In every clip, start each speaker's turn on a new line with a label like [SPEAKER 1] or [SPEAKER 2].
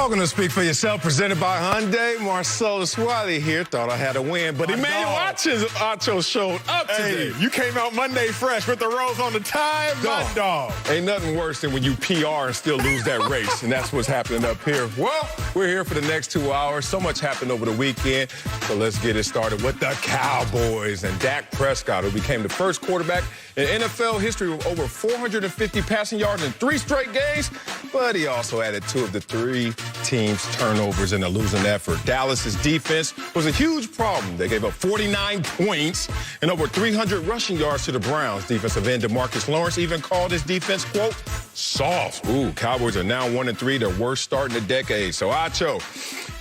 [SPEAKER 1] Welcome to Speak For Yourself, presented by Hyundai. Marcellus Wiley here. Thought I had a win, but Emmanuel Acho showed up today.
[SPEAKER 2] Hey, you came out Monday fresh with the rose on the tie, my dog.
[SPEAKER 1] Ain't nothing worse than when you PR and still lose that race, and that's what's happening up here. Well, we're here for the next 2 hours. So much happened over the weekend, so let's get it started with the Cowboys and Dak Prescott, who became the first quarterback in NFL history with over 450 passing yards in 3 straight games, but he also added 2 of the 3 team's turnovers in a losing effort. Dallas's defense was a huge problem. They gave up 49 points and over 300 rushing yards to the Browns. Defensive end DeMarcus Lawrence even called his defense, quote, soft. Ooh, Cowboys are now 1-3, their worst start in a decade. So, Acho,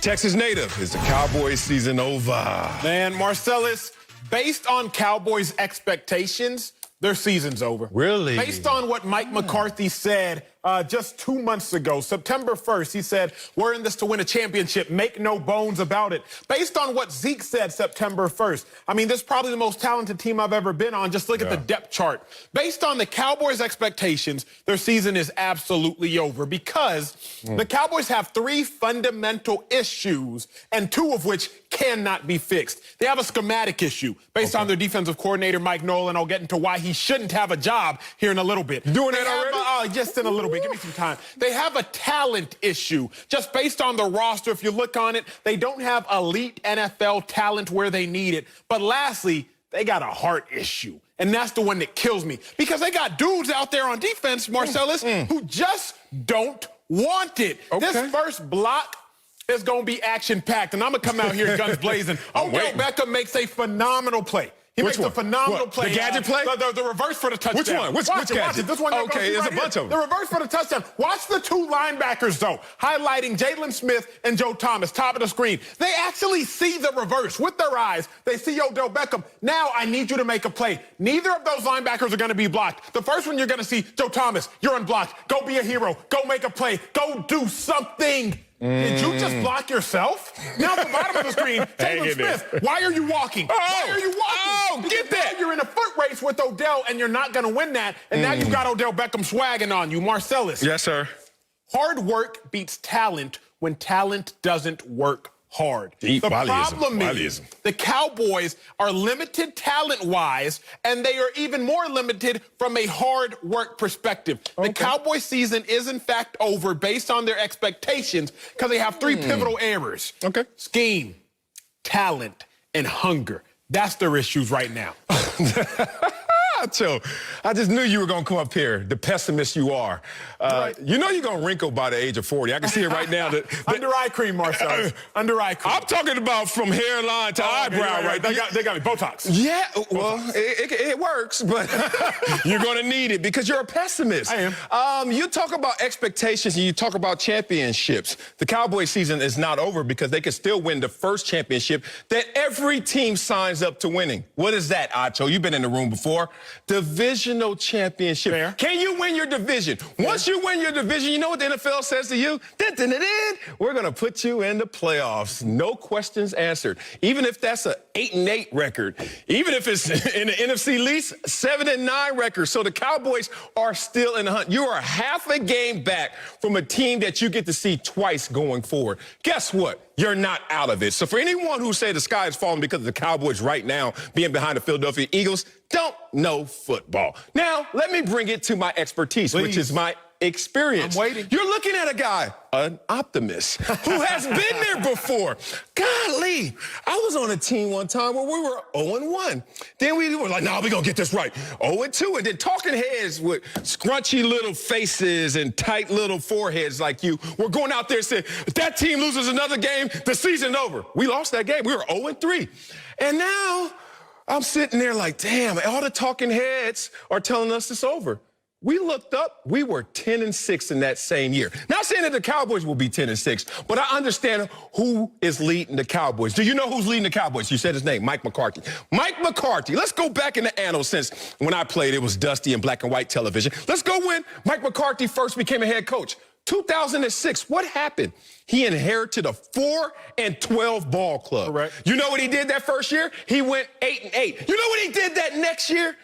[SPEAKER 1] Texas native, is the Cowboys season over?
[SPEAKER 2] Man, Marcellus, based on Cowboys' expectations, their season's over.
[SPEAKER 1] Really?
[SPEAKER 2] Based on what Mike McCarthy said just 2 months ago, September 1st, he said, we're in this to win a championship. Make no bones about it. Based on what Zeke said September 1st, I mean, this is probably the most talented team I've ever been on. Just look at the depth chart. Based on the Cowboys' expectations, their season is absolutely over because the Cowboys have 3 fundamental issues, and 2 of which cannot be fixed. They have a schematic issue based on their defensive coordinator, Mike Nolan. I'll get into why he shouldn't have a job here in a little bit.
[SPEAKER 1] You doing that already?
[SPEAKER 2] Just in a little bit. Give me some time. They have a talent issue. Just based on the roster, if you look on it, they don't have elite NFL talent where they need it. But lastly, they got a heart issue. And that's the one that kills me. Because they got dudes out there on defense, Marcellus, who just don't want it. This first block is going to be action-packed. And I'm going to come out here guns blazing. Odell Beckham makes a phenomenal play. He makes a phenomenal play.
[SPEAKER 1] The gadget play?
[SPEAKER 2] The reverse for the touchdown.
[SPEAKER 1] Which one? Which gadget?
[SPEAKER 2] Watch it. This one.
[SPEAKER 1] Okay, there's a bunch of them.
[SPEAKER 2] The reverse for the touchdown. Watch the 2 linebackers, though, highlighting Jalen Smith and Joe Thomas, top of the screen. They actually see the reverse with their eyes. They see Odell Beckham. Now I need you to make a play. Neither of those linebackers are going to be blocked. The first one you're going to see, Joe Thomas, you're unblocked. Go be a hero. Go make a play. Go do something. Did you just block yourself? Now at the bottom of the screen, Jalen Smith, why are you walking? Why are you walking?
[SPEAKER 1] Oh, get that.
[SPEAKER 2] You're in a foot race with Odell, and you're not going to win that. And now you've got Odell Beckham swagging on you. Marcellus.
[SPEAKER 1] Yes, sir.
[SPEAKER 2] Hard work beats talent when talent doesn't work hard.
[SPEAKER 1] The
[SPEAKER 2] problem is the Cowboys are limited talent-wise, and they are even more limited from a hard work perspective. The Cowboys season is, in fact, over based on their expectations because they have 3 pivotal errors. Scheme, talent, and hunger. That's their issues right now.
[SPEAKER 1] I just knew you were going to come up here, the pessimist you are. You know you're going to wrinkle by the age of 40. I can see it right now.
[SPEAKER 2] Under eye cream, Marcel. Under eye cream.
[SPEAKER 1] I'm talking about from hairline to eyebrow right there.
[SPEAKER 2] They got me. Botox.
[SPEAKER 1] Yeah, well, it works, but you're going to need it because you're a pessimist.
[SPEAKER 2] I am.
[SPEAKER 1] You talk about expectations and you talk about championships. The Cowboys season is not over because they can still win the first championship that every team signs up to winning. What is that, Acho? You've been in the room before. Divisional championship.
[SPEAKER 2] Fair.
[SPEAKER 1] Can you win your division? Once you win your division, you know what the NFL says to you? We're going to put you in the playoffs. No questions answered. Even if that's an 8-8 record. Even if it's in the NFC East, 7-9 record. So the Cowboys are still in the hunt. You are half a game back from a team that you get to see twice going forward. Guess what? You're not out of it. So for anyone who say the sky is falling because of the Cowboys right now being behind the Philadelphia Eagles, don't know football. Now, let me bring it to my expertise, which is my experience.
[SPEAKER 2] I'm waiting.
[SPEAKER 1] You're looking at a guy, an optimist, who has been there before. Golly, I was on a team one time where we were 0-1. Then we were like, we're going to get this right. 0-2. And then talking heads with scrunchy little faces and tight little foreheads like you were going out there saying, if that team loses another game, the season's over. We lost that game. We were 0-3. And now I'm sitting there like, damn, all the talking heads are telling us it's over. We looked up, we were 10-6 in that same year. Not saying that the Cowboys will be 10-6, but I understand who is leading the Cowboys. Do you know who's leading the Cowboys? You said his name, Mike McCarthy. Mike McCarthy, let's go back in the annals since when I played, it was dusty and black and white television. Let's go when Mike McCarthy first became a head coach. 2006, what happened? He inherited a 4-12 ball club.
[SPEAKER 2] Correct.
[SPEAKER 1] You know what he did that first year? He went 8-8. You know what he did that next year?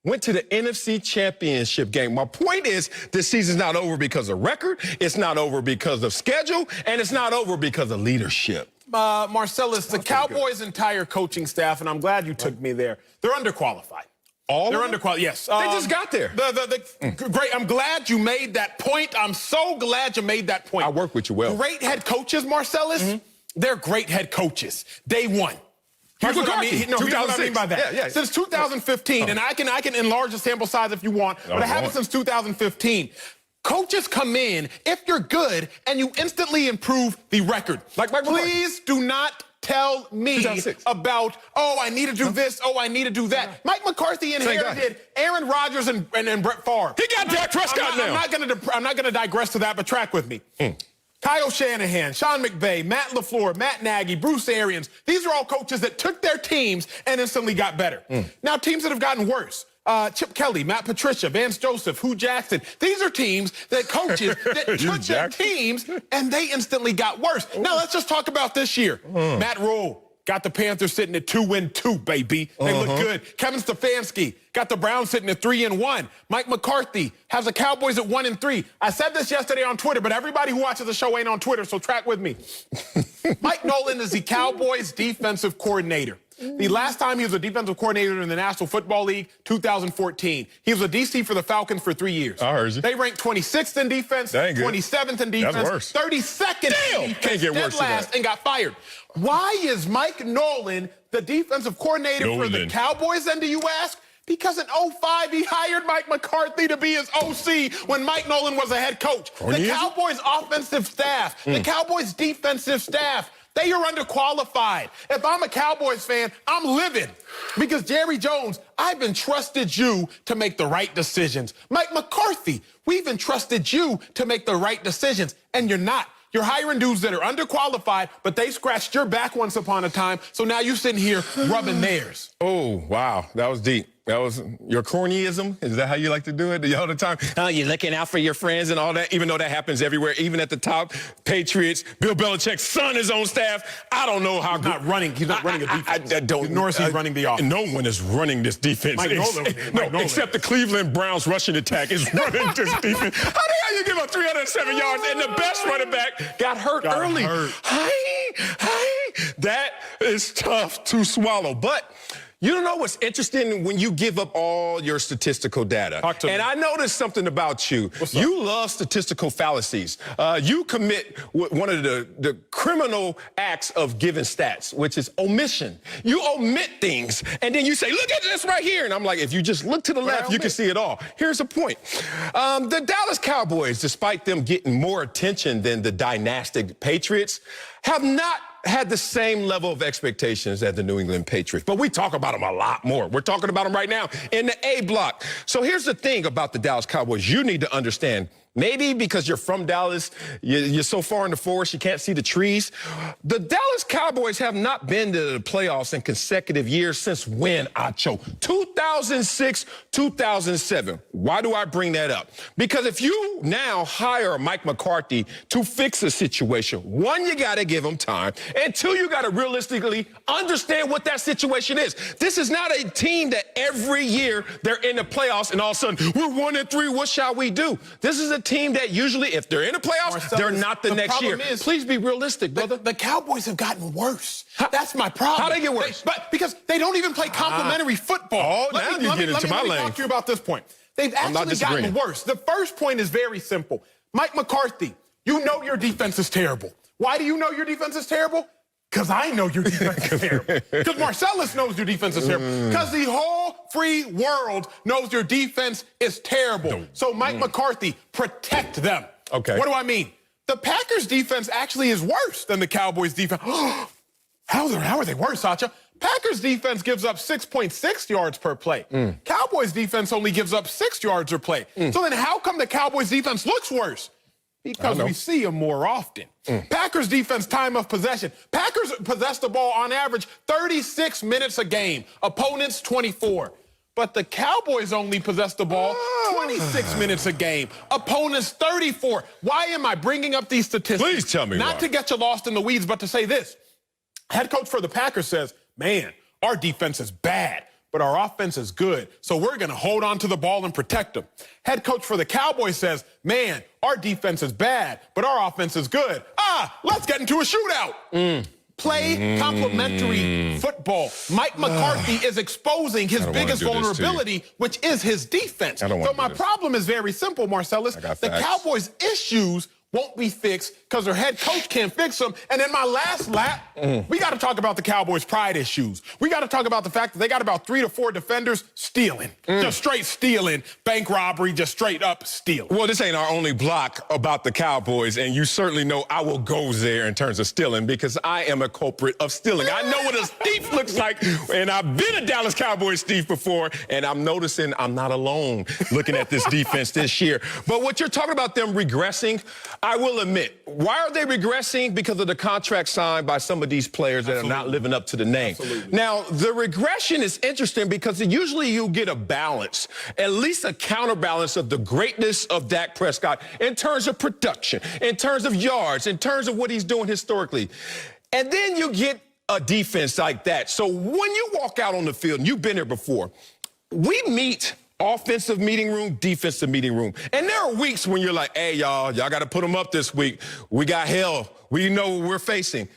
[SPEAKER 1] went to the NFC Championship game. My point is, this season's not over because of record, it's not over because of schedule, and it's not over because of leadership.
[SPEAKER 2] Marcellus, the Cowboys' entire coaching staff, and I'm glad you took me there, they're underqualified. They're underqualified, yes.
[SPEAKER 1] They just got there.
[SPEAKER 2] Great, I'm glad you made that point. I'm so glad you made that point.
[SPEAKER 1] I work with you well.
[SPEAKER 2] Great head coaches, Marcellus, they're great head coaches. Day one. Here's what I mean. Here's what I mean by that. Since 2015, and I can enlarge the sample size if you want, but it happened since 2015. Coaches come in, if you're good, and you instantly improve the record. Please do not tell me about, oh, I need to do this, oh, I need to do that. Mike McCarthy inherited Aaron Rodgers and Brett Favre.
[SPEAKER 1] He got Dak Prescott now.
[SPEAKER 2] I'm not gonna digress to that, but track with me. Kyle Shanahan, Sean McVay, Matt LaFleur, Matt Nagy, Bruce Arians. These are all coaches that took their teams and instantly got better. Now, teams that have gotten worse. Chip Kelly, Matt Patricia, Vance Joseph, Hugh Jackson. These are teams that coaches that took their teams and they instantly got worse. Now, let's just talk about this year. Matt Rule got the Panthers sitting at 2-2, baby. They look good. Kevin Stefanski got the Browns sitting at 3-1. Mike McCarthy has the Cowboys at 1-3. I said this yesterday on Twitter, but everybody who watches the show ain't on Twitter, so track with me. Mike Nolan is the Cowboys defensive coordinator. The last time he was a defensive coordinator in the National Football League, 2014. He was a DC for the Falcons for 3 years.
[SPEAKER 1] I heard you.
[SPEAKER 2] They ranked 26th in defense, 27th in defense,
[SPEAKER 1] That's worse.
[SPEAKER 2] 32nd in defense,
[SPEAKER 1] Can't get worse than that.
[SPEAKER 2] and got fired. Why is Mike Nolan the defensive coordinator for the Cowboys, then, do you ask? Because in 2005, he hired Mike McCarthy to be his OC when Mike Nolan was a head coach. The Cowboys' offensive staff, the Cowboys' defensive staff, they are underqualified. If I'm a Cowboys fan, I'm livid. Because Jerry Jones, I've entrusted you to make the right decisions. Mike McCarthy, we've entrusted you to make the right decisions, and you're not. You're hiring dudes that are underqualified, but they scratched your back once upon a time, so now you're sitting here rubbing theirs.
[SPEAKER 1] Oh, wow. That was deep. That was your cornyism? Is that how you like to do it all the time? Oh, you're looking out for your friends and all that, even though that happens everywhere, even at the top. Patriots, Bill Belichick's son is on staff. I don't know how
[SPEAKER 2] He's not running a defense.
[SPEAKER 1] I don't.
[SPEAKER 2] Nor is he running the offense.
[SPEAKER 1] No one is running this defense.
[SPEAKER 2] Mike Nolan.
[SPEAKER 1] Except the Cleveland Browns rushing attack is running this defense. How the hell you give up 307 yards and the best running back got hurt early? That is tough to swallow. But you don't know what's interesting when you give up all your statistical data. And I noticed something about you. You love statistical fallacies. You commit one of the criminal acts of giving stats, which is omission. You omit things, and then you say, look at this right here. And I'm like, if you just look to the left, you can see it all. Here's the point. The Dallas Cowboys, despite them getting more attention than the dynastic Patriots, have not had the same level of expectations as the New England Patriots. But we talk about them a lot more. We're talking about them right now in the A block. So here's the thing about the Dallas Cowboys. You need to understand, maybe because you're from Dallas, you're so far in the forest, you can't see the trees. The Dallas Cowboys have not been to the playoffs in consecutive years since when, Acho? 2006, 2007. Why do I bring that up? Because if you now hire Mike McCarthy to fix a situation, one, you got to give him time, and two, you got to realistically understand what that situation is. This is not a team that every year they're in the playoffs and all of a sudden, we're 1-3, what shall we do? This is a team that usually, if they're in the playoffs, they're not the next year. Please be realistic, brother.
[SPEAKER 2] The Cowboys have gotten worse. That's my problem.
[SPEAKER 1] How they get worse?
[SPEAKER 2] But because they don't even play complimentary football.
[SPEAKER 1] Oh, now you get into my lane.
[SPEAKER 2] Let me talk to you about this point. They've actually gotten worse. The first point is very simple. Mike McCarthy, you know your defense is terrible. Why do you know your defense is terrible? Because I know your defense is terrible. Because Marcellus knows your defense is terrible. Because the whole free world knows your defense is terrible. So Mike McCarthy, protect them.
[SPEAKER 1] Okay.
[SPEAKER 2] What do I mean? The Packers defense actually is worse than the Cowboys defense. How are they worse, Sacha? Packers defense gives up 6.6 yards per play. Cowboys defense only gives up 6 yards per play. So then how come the Cowboys defense looks worse? Because we see them more often. Packers defense time of possession. Packers possess the ball on average 36 minutes a game. Opponents 24. But the Cowboys only possess the ball 26 minutes a game. Opponents 34. Why am I bringing up these statistics?
[SPEAKER 1] Please tell me
[SPEAKER 2] Not to get you lost in the weeds, but to say this. Head coach for the Packers says, man, our defense is bad. but our offense is good, so we're going to hold on to the ball and protect them. Head coach for the Cowboys says, man, our defense is bad, but our offense is good. Let's get into a shootout. Play complementary football. Mike McCarthy is exposing his biggest vulnerability, which is his defense. So my problem is very simple, Marcellus. The Cowboys' issues won't be fixed because their head coach can't fix them. And in my last lap, we got to talk about the Cowboys' pride issues. We got to talk about the fact that they got about 3 to 4 defenders stealing. Just straight stealing. Bank robbery, just straight up stealing.
[SPEAKER 1] Well, this ain't our only block about the Cowboys, and you certainly know I will go there in terms of stealing because I am a culprit of stealing. I know what a thief looks like, and I've been a Dallas Cowboys thief before, and I'm noticing I'm not alone looking at this defense this year. But what you're talking about them regressing, I will admit, why are they regressing? Because of the contract signed by some of these players that are not living up to the name. Now, the regression is interesting because usually you get a balance, at least a counterbalance of the greatness of Dak Prescott in terms of production, in terms of yards, in terms of what he's doing historically. And then you get a defense like that. So when you walk out on the field, and you've been there before, we meet offensive meeting room, defensive meeting room. And there are weeks when you're like, hey, y'all got to put them up this week. We got hell. We know what we're facing.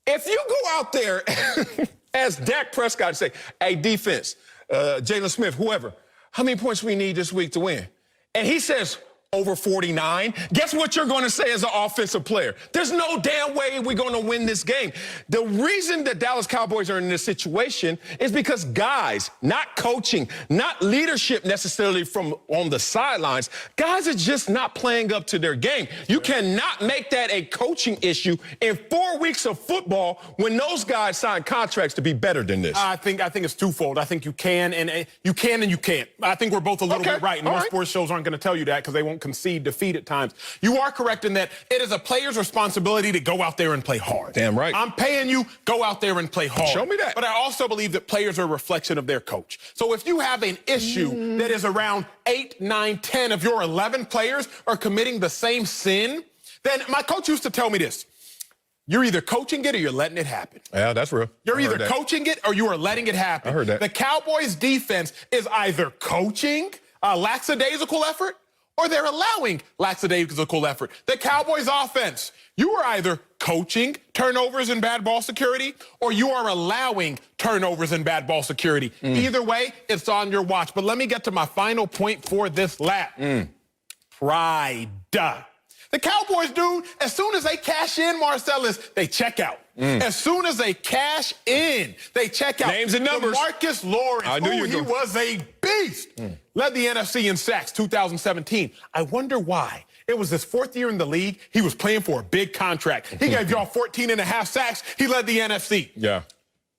[SPEAKER 1] If you go out there as Dak Prescott and say, hey, defense, Jalen Smith, whoever, how many points we need this week to win? And he says, over 49. Guess what you're going to say as an offensive player? There's no damn way we're going to win this game. The reason the Dallas Cowboys are in this situation is because guys, not coaching, not leadership necessarily from on the sidelines, guys are just not playing up to their game. You cannot make that a coaching issue in 4 weeks of football when those guys sign contracts to be better than this.
[SPEAKER 2] I think it's twofold. I think you can and you can't. I think we're both a little bit right. And most sports shows aren't going to tell you that because they won't concede defeat at times. You are correct in that it is a player's responsibility to go out there and play hard.
[SPEAKER 1] Damn right.
[SPEAKER 2] I'm paying you, go out there and play hard.
[SPEAKER 1] Show me that.
[SPEAKER 2] But I also believe that players are a reflection of their coach. So if you have an issue that is around 8, 9, 10 of your 11 players are committing the same sin, then my coach used to tell me this. You're either coaching it or you're letting it happen.
[SPEAKER 1] Yeah, that's real.
[SPEAKER 2] You're either coaching it or you are letting it happen.
[SPEAKER 1] I heard that.
[SPEAKER 2] The Cowboys defense is either coaching a lackadaisical effort or they're allowing lackadaisical effort. The Cowboys offense, you are either coaching turnovers and bad ball security or you are allowing turnovers and bad ball security. Either way, it's on your watch. But let me get to my final point for this lap. Pride. The Cowboys, dude, as soon as they cash in, Marcellus, they check out. As soon as they cash in, they check out.
[SPEAKER 1] Names and numbers.
[SPEAKER 2] Marcus Lawrence, he was a beast. Led the NFC in sacks 2017. I wonder why. It was his 4th year in the league. He was playing for a big contract. He gave y'all 14.5 sacks. He led the NFC.
[SPEAKER 1] Yeah.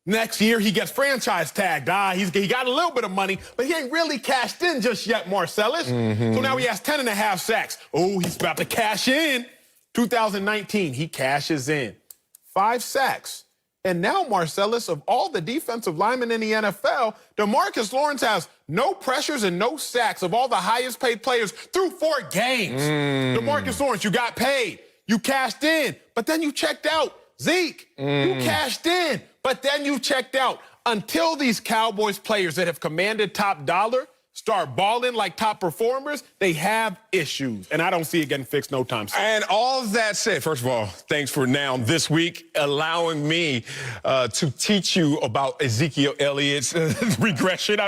[SPEAKER 2] Next year, he gets franchise tagged. He got a little bit of money, but he ain't really cashed in just yet, Marcellus. So now he has 10.5 sacks. Oh, he's about to cash in. 2019, he cashes in. 5 sacks. And now, Marcellus, of all the defensive linemen in the NFL, DeMarcus Lawrence has no pressures and no sacks of all the highest paid players through 4 games. DeMarcus Lawrence, you got paid. You cashed in, but then you checked out. Zeke, you cashed in, but then you checked out. Until these Cowboys players that have commanded top dollar start balling like top performers, they have issues. And I don't see it getting fixed no time soon.
[SPEAKER 1] And all that said, first of all, thanks for now this week allowing me to teach you about Ezekiel Elliott's regression.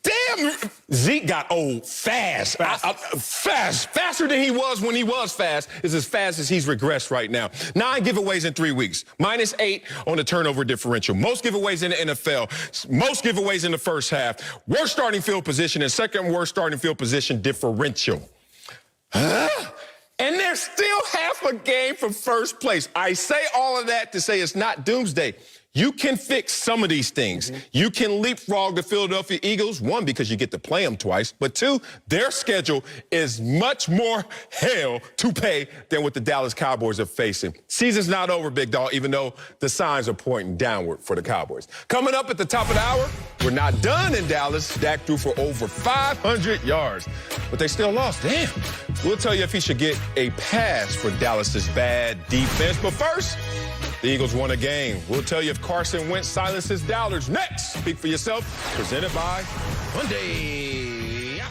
[SPEAKER 1] Damn, Zeke got old fast. Faster than he was when he was fast is as fast as he's regressed right now. 9 giveaways in 3 weeks. -8 on the turnover differential. Most giveaways in the NFL. Most giveaways in the first half. Worst starting field position and second worst starting field position differential. And there's still half a game from first place. I say all of that to say it's not doomsday. You can fix some of these things. You can leapfrog the Philadelphia Eagles, 1, because you get to play them twice, but 2, their schedule is much more hell to pay than what the Dallas Cowboys are facing. Season's not over, big dog, even though the signs are pointing downward for the Cowboys. Coming up at the top of the hour, we're not done in Dallas. Dak threw for over 500 yards, but they still lost. Damn. We'll tell you if he should get a pass for Dallas's bad defense. But first, The Eagles won a game. We'll tell you if Carson Wentz silenced his doubters. Next, Speak for Yourself, presented by Hyundai.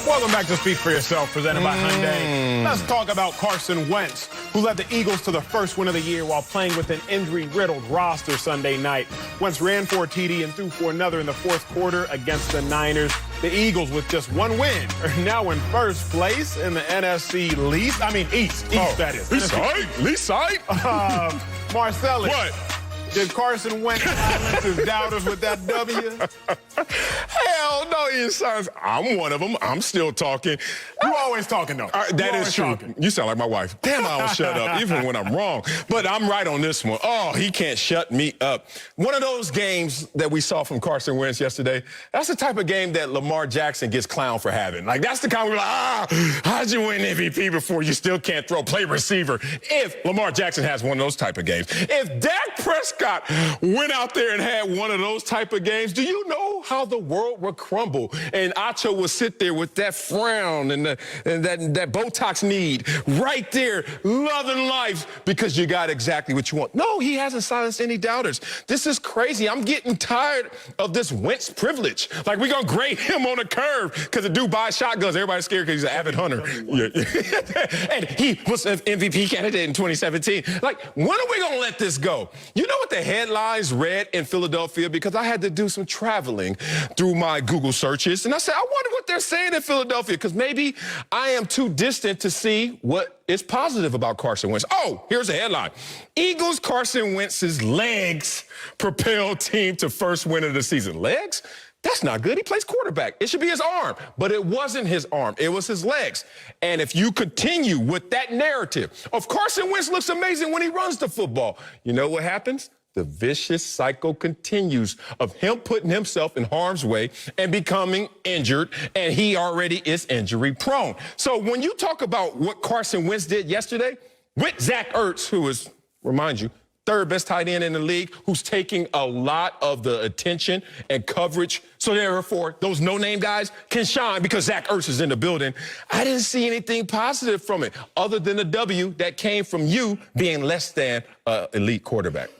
[SPEAKER 2] Welcome back to Speak for Yourself, presented by Hyundai. Let's talk about Carson Wentz, who led the Eagles to the first win of the year while playing with an injury-riddled roster Sunday night. Wentz ran for a TD and threw for another in the fourth quarter against the Niners. The Eagles, with just one win, are now in first place in the NFC East, that is.
[SPEAKER 1] East side?
[SPEAKER 2] Marcellus.
[SPEAKER 1] What?
[SPEAKER 2] Did Carson Wentz silence his doubters with that W?
[SPEAKER 1] Hell no, he didn't silence. I'm one of them. I'm still talking.
[SPEAKER 2] You always talking, though.
[SPEAKER 1] That is true.
[SPEAKER 2] Talking.
[SPEAKER 1] You sound like my wife. Damn, I don't shut up, even when I'm wrong. But I'm right on this one. Oh, he can't shut me up. One of those games that we saw from Carson Wentz yesterday, that's the type of game that Lamar Jackson gets clowned for having. Like, that's the kind where we're like, how'd you win MVP before you still can't play receiver? If Lamar Jackson has one of those type of games. If Dak Prescott went out there and had one of those type of games, do you know how the world would crumble? And Acho would sit there with that frown and that Botox need right there, loving life, because you got exactly what you want. No, he hasn't silenced any doubters. This is crazy. I'm getting tired of this Wentz privilege. Like, we're going to grade him on a curve because the dude buys shotguns. Everybody's scared because he's an avid hunter. And he was an MVP candidate in 2017. Like, when are we going to let this go? You know what the headlines read in Philadelphia? Because I had to do some traveling through my Google searches. And I said, I wonder what they're saying in Philadelphia, because maybe I am too distant to see what is positive about Carson Wentz. Oh, here's a headline. Eagles Carson Wentz's legs propel team to first win of the season. Legs? That's not good. He plays quarterback. It should be his arm. But it wasn't his arm. It was his legs. And if you continue with that narrative of Carson Wentz looks amazing when he runs the football, you know what happens? The vicious cycle continues of him putting himself in harm's way and becoming injured, and he already is injury prone. So when you talk about what Carson Wentz did yesterday with Zach Ertz, who is, remind you, third best tight end in the league, who's taking a lot of the attention and coverage, so therefore those no-name guys can shine because Zach Ertz is in the building. I didn't see anything positive from it other than the W that came from you being less than an elite quarterback.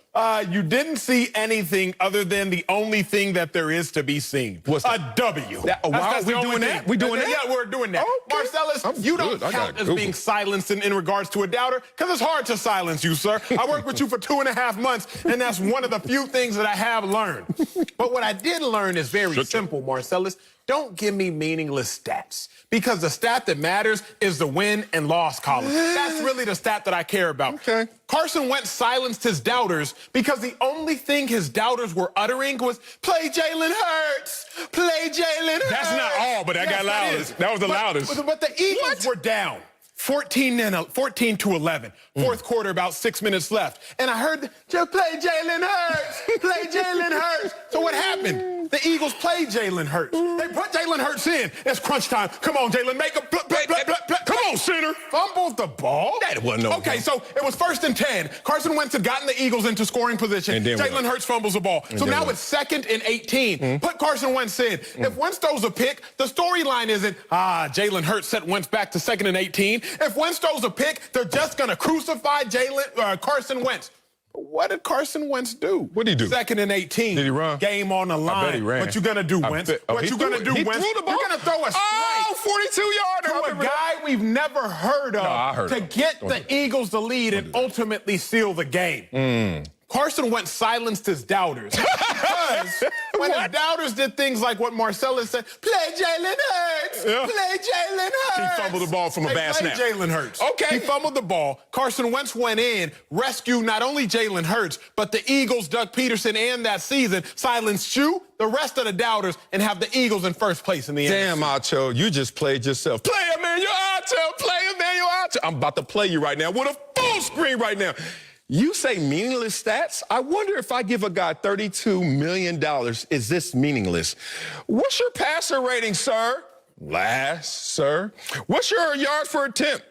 [SPEAKER 2] You didn't see anything other than the only thing that there is to be seen.
[SPEAKER 1] What's
[SPEAKER 2] a W.
[SPEAKER 1] Why are we doing that? We doing that?
[SPEAKER 2] Yeah, we're doing that.
[SPEAKER 1] Okay.
[SPEAKER 2] Marcellus, you don't count as being silenced in regards to a doubter, because it's hard to silence you, sir. I worked with you for 2.5 months, and that's one of the few things that I have learned. But what I did learn is very simple, Marcellus. Don't give me meaningless stats, because the stat that matters is the win and loss column. That's really the stat that I care about.
[SPEAKER 1] Okay.
[SPEAKER 2] Carson Wentz silenced his doubters because the only thing his doubters were uttering was, play Jalen Hurts, play Jalen Hurts.
[SPEAKER 1] That's not all, but that got loudest. That was the loudest.
[SPEAKER 2] But the Eagles were down 14 to 11. Fourth quarter, about 6 minutes left. And I heard, just play Jalen Hurts, play Jalen Hurts. So what happened? The Eagles played Jalen Hurts. They put Jalen Hurts in. It's crunch time. Come on, Jalen, make a come on, center. Fumbled the ball.
[SPEAKER 1] That wasn't no
[SPEAKER 2] Okay, so it was 1st and 10. Carson Wentz had gotten the Eagles into scoring position. Jalen Hurts fumbles the ball. So now it's 2nd and 18. Put Carson Wentz in. If Wentz throws a pick, the storyline isn't, Jalen Hurts set Wentz back to 2nd and 18. If Wentz throws a pick, they're just going to crucify Carson Wentz. What did Carson Wentz do?
[SPEAKER 1] What did he do?
[SPEAKER 2] 2nd and 18.
[SPEAKER 1] Did he run?
[SPEAKER 2] Game on the line.
[SPEAKER 1] I bet he ran.
[SPEAKER 2] What you gonna do, Wentz? What you gonna do, Wentz?
[SPEAKER 1] Threw the ball.
[SPEAKER 2] You're gonna throw a strike.
[SPEAKER 1] 42-yarder.
[SPEAKER 2] To a guy we've never heard of to get the Eagles the lead and ultimately seal the game. Carson Wentz silenced his doubters. Because when his doubters did things like what Marcellus said, play Jalen Hurts, play Jalen Hurts.
[SPEAKER 1] He fumbled the ball from a bad snap.
[SPEAKER 2] Jalen Hurts.
[SPEAKER 1] Okay.
[SPEAKER 2] He fumbled the ball. Carson Wentz went in, rescued not only Jalen Hurts, but the Eagles, Doug Peterson, and that season silenced you, the rest of the doubters, and have the Eagles in first place in the NFC.
[SPEAKER 1] Damn, Acho, you just played yourself. Play Emmanuel Acho, play Emmanuel Acho. I'm about to play you right now with a full screen right now. You say meaningless stats? I wonder if I give a guy $32 million, is this meaningless? What's your passer rating, sir? Last, sir. What's your yards per attempt?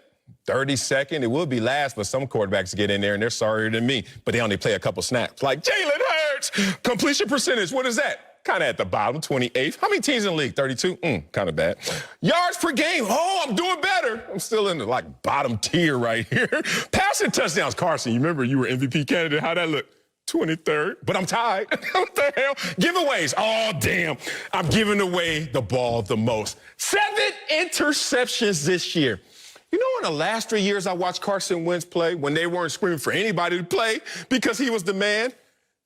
[SPEAKER 1] 32nd. It will be last, but some quarterbacks get in there and they're sorrier than me, but they only play a couple snaps. Like Jalen Hurts, completion percentage, what is that? Kind of at the bottom, 28th. How many teams in the league? 32? Kind of bad. Yards per game. Oh, I'm doing better. I'm still in the, bottom tier right here. Passing touchdowns. Carson, you remember you were MVP candidate. How'd that look? 23rd. But I'm tied. What the hell? Giveaways. Oh, damn. I'm giving away the ball the most. 7 interceptions this year. You know, in the last 3 years I watched Carson Wentz play, when they weren't screaming for anybody to play because he was the man,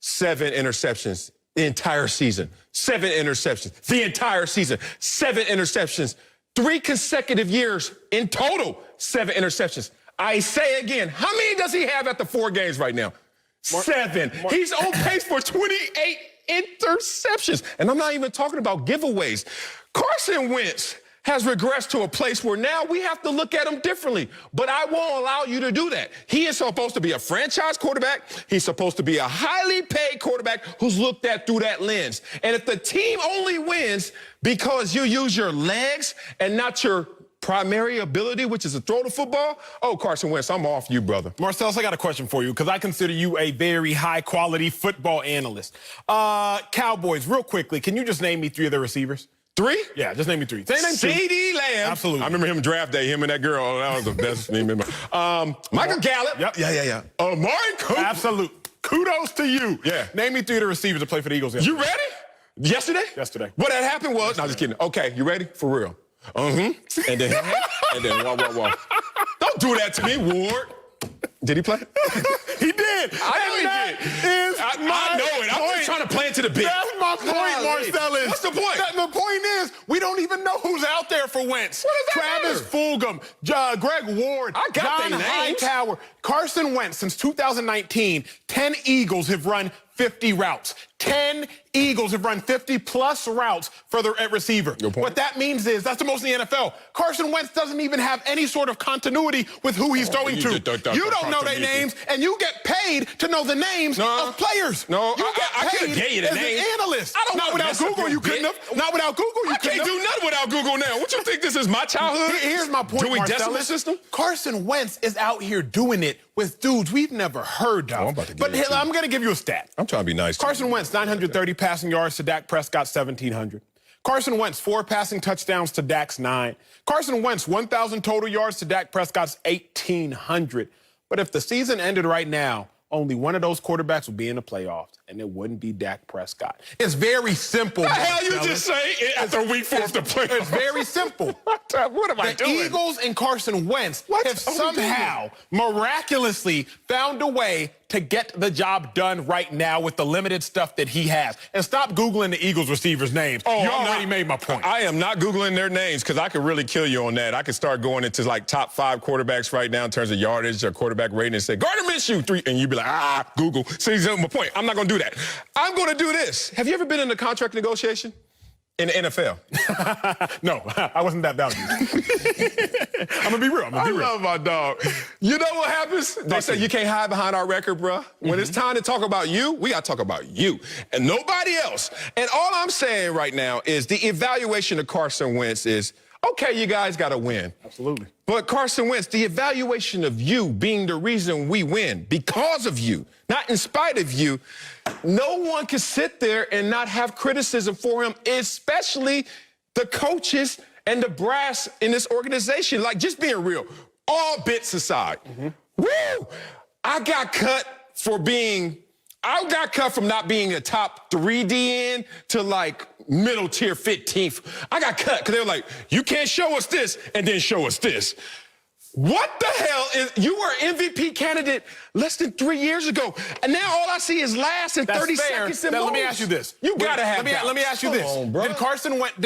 [SPEAKER 1] 7 interceptions the entire season. 7 interceptions the entire season. 7 interceptions. 3 consecutive years in total, 7 interceptions. I say again, how many does he have after 4 games right now? 7. He's on pace for 28 interceptions. And I'm not even talking about giveaways. Carson Wentz has regressed to a place where now we have to look at him differently. But I won't allow you to do that. He is supposed to be a franchise quarterback. He's supposed to be a highly paid quarterback who's looked at through that lens. And if the team only wins because you use your legs and not your primary ability, which is to throw the football, oh, Carson Wentz, I'm off you, brother.
[SPEAKER 2] Marcellus, I got a question for you because I consider you a very high-quality football analyst. Cowboys, real quickly, can you just name me 3 of their receivers?
[SPEAKER 1] 3?
[SPEAKER 2] Yeah, just name me 3.
[SPEAKER 1] CeeDee Lamb.
[SPEAKER 2] Absolutely.
[SPEAKER 1] I remember him draft day, him and that girl. Oh, that was the best name ever. Michael Gallup.
[SPEAKER 2] Yep.
[SPEAKER 1] Yeah. Amari Cooper.
[SPEAKER 2] Absolutely. Kudos to you.
[SPEAKER 1] Yeah.
[SPEAKER 2] Name me 3 of the receivers that play for the Eagles yesterday.
[SPEAKER 1] You ready? Yesterday?
[SPEAKER 2] Yesterday.
[SPEAKER 1] What had happened was, no, just kidding. Okay, you ready? For real. And then whoa. Don't do that to me, Ward. Did he play?
[SPEAKER 2] He did.
[SPEAKER 1] I know he did. I know it. I'm just trying to play it to the bit.
[SPEAKER 2] That's my point, Marcellus.
[SPEAKER 1] What's the point?
[SPEAKER 2] The point is, we don't even know who's out there for Wentz.
[SPEAKER 1] What does that
[SPEAKER 2] Travis Fulgham, Greg Ward,
[SPEAKER 1] I got
[SPEAKER 2] John
[SPEAKER 1] their names.
[SPEAKER 2] Hightower. Carson Wentz, since 2019, 10 Eagles have run 50 routes. 10 Eagles have run 50-plus routes for the receiver. What that means is that's the most in the NFL. Carson Wentz doesn't even have any sort of continuity with who he's throwing to. You don't know their names, and you get paid to know the names of players.
[SPEAKER 1] No,
[SPEAKER 2] you get
[SPEAKER 1] I
[SPEAKER 2] paid
[SPEAKER 1] gave you the
[SPEAKER 2] as
[SPEAKER 1] names.
[SPEAKER 2] an analyst.
[SPEAKER 1] I don't
[SPEAKER 2] Not without Google, you couldn't have. Not without Google, you couldn't have.
[SPEAKER 1] I can't do nothing without Google now. What you think this is, my childhood?
[SPEAKER 2] Here's my point,
[SPEAKER 1] Doing
[SPEAKER 2] Marcellus.
[SPEAKER 1] decimal system?
[SPEAKER 2] Carson Wentz is out here doing it with dudes we've never heard of.
[SPEAKER 1] I'm about to give
[SPEAKER 2] But
[SPEAKER 1] it to you.
[SPEAKER 2] I'm going to give you a stat.
[SPEAKER 1] I'm trying to be nice.
[SPEAKER 2] Carson Wentz, 930 passing yards to Dak Prescott, 1,700. Carson Wentz, 4 passing touchdowns to Dak's 9. Carson Wentz, 1,000 total yards to Dak Prescott's 1,800. But if the season ended right now, only one of those quarterbacks would be in the playoffs, and it wouldn't be Dak Prescott. It's very simple.
[SPEAKER 1] What the hell you just say after week 4 of the playoffs?
[SPEAKER 2] It's very simple.
[SPEAKER 1] What am I doing?
[SPEAKER 2] The Eagles and Carson Wentz have somehow miraculously found a way to get the job done right now with the limited stuff that he has. And stop Googling the Eagles receivers' names.
[SPEAKER 1] Oh,
[SPEAKER 2] you already made my point.
[SPEAKER 1] I am not Googling their names because I could really kill you on that. I could start going into top 5 quarterbacks right now in terms of yardage or quarterback rating and say, Gardner Minshew, 3, and you'd be like, Google. See, that's my point. I'm not going to do that. I'm going to do this. Have you ever been in a contract negotiation? In the NFL?
[SPEAKER 2] No, I wasn't that valuable. I'm going to be real.
[SPEAKER 1] I love my dog. You know what happens? They say you can't hide behind our record, bro. When it's time to talk about you, we got to talk about you and nobody else. And all I'm saying right now is the evaluation of Carson Wentz is, okay, you guys got to win.
[SPEAKER 2] Absolutely.
[SPEAKER 1] But Carson Wentz, the evaluation of you being the reason we win, because of you, not in spite of you, no one can sit there and not have criticism for him, especially the coaches and the brass in this organization. Like, just being real, all bits aside. Woo! I got cut from not being a top 3 DN to middle tier 15th. I got cut because they were like, you can't show us this and then show us this. What the hell you were MVP candidate less than 3 years ago, and now all I see is last and 30 seconds.
[SPEAKER 2] Let me ask you this.
[SPEAKER 1] You gotta have.
[SPEAKER 2] Let me ask you this.
[SPEAKER 1] On, bro.
[SPEAKER 2] Did Carson Wentz?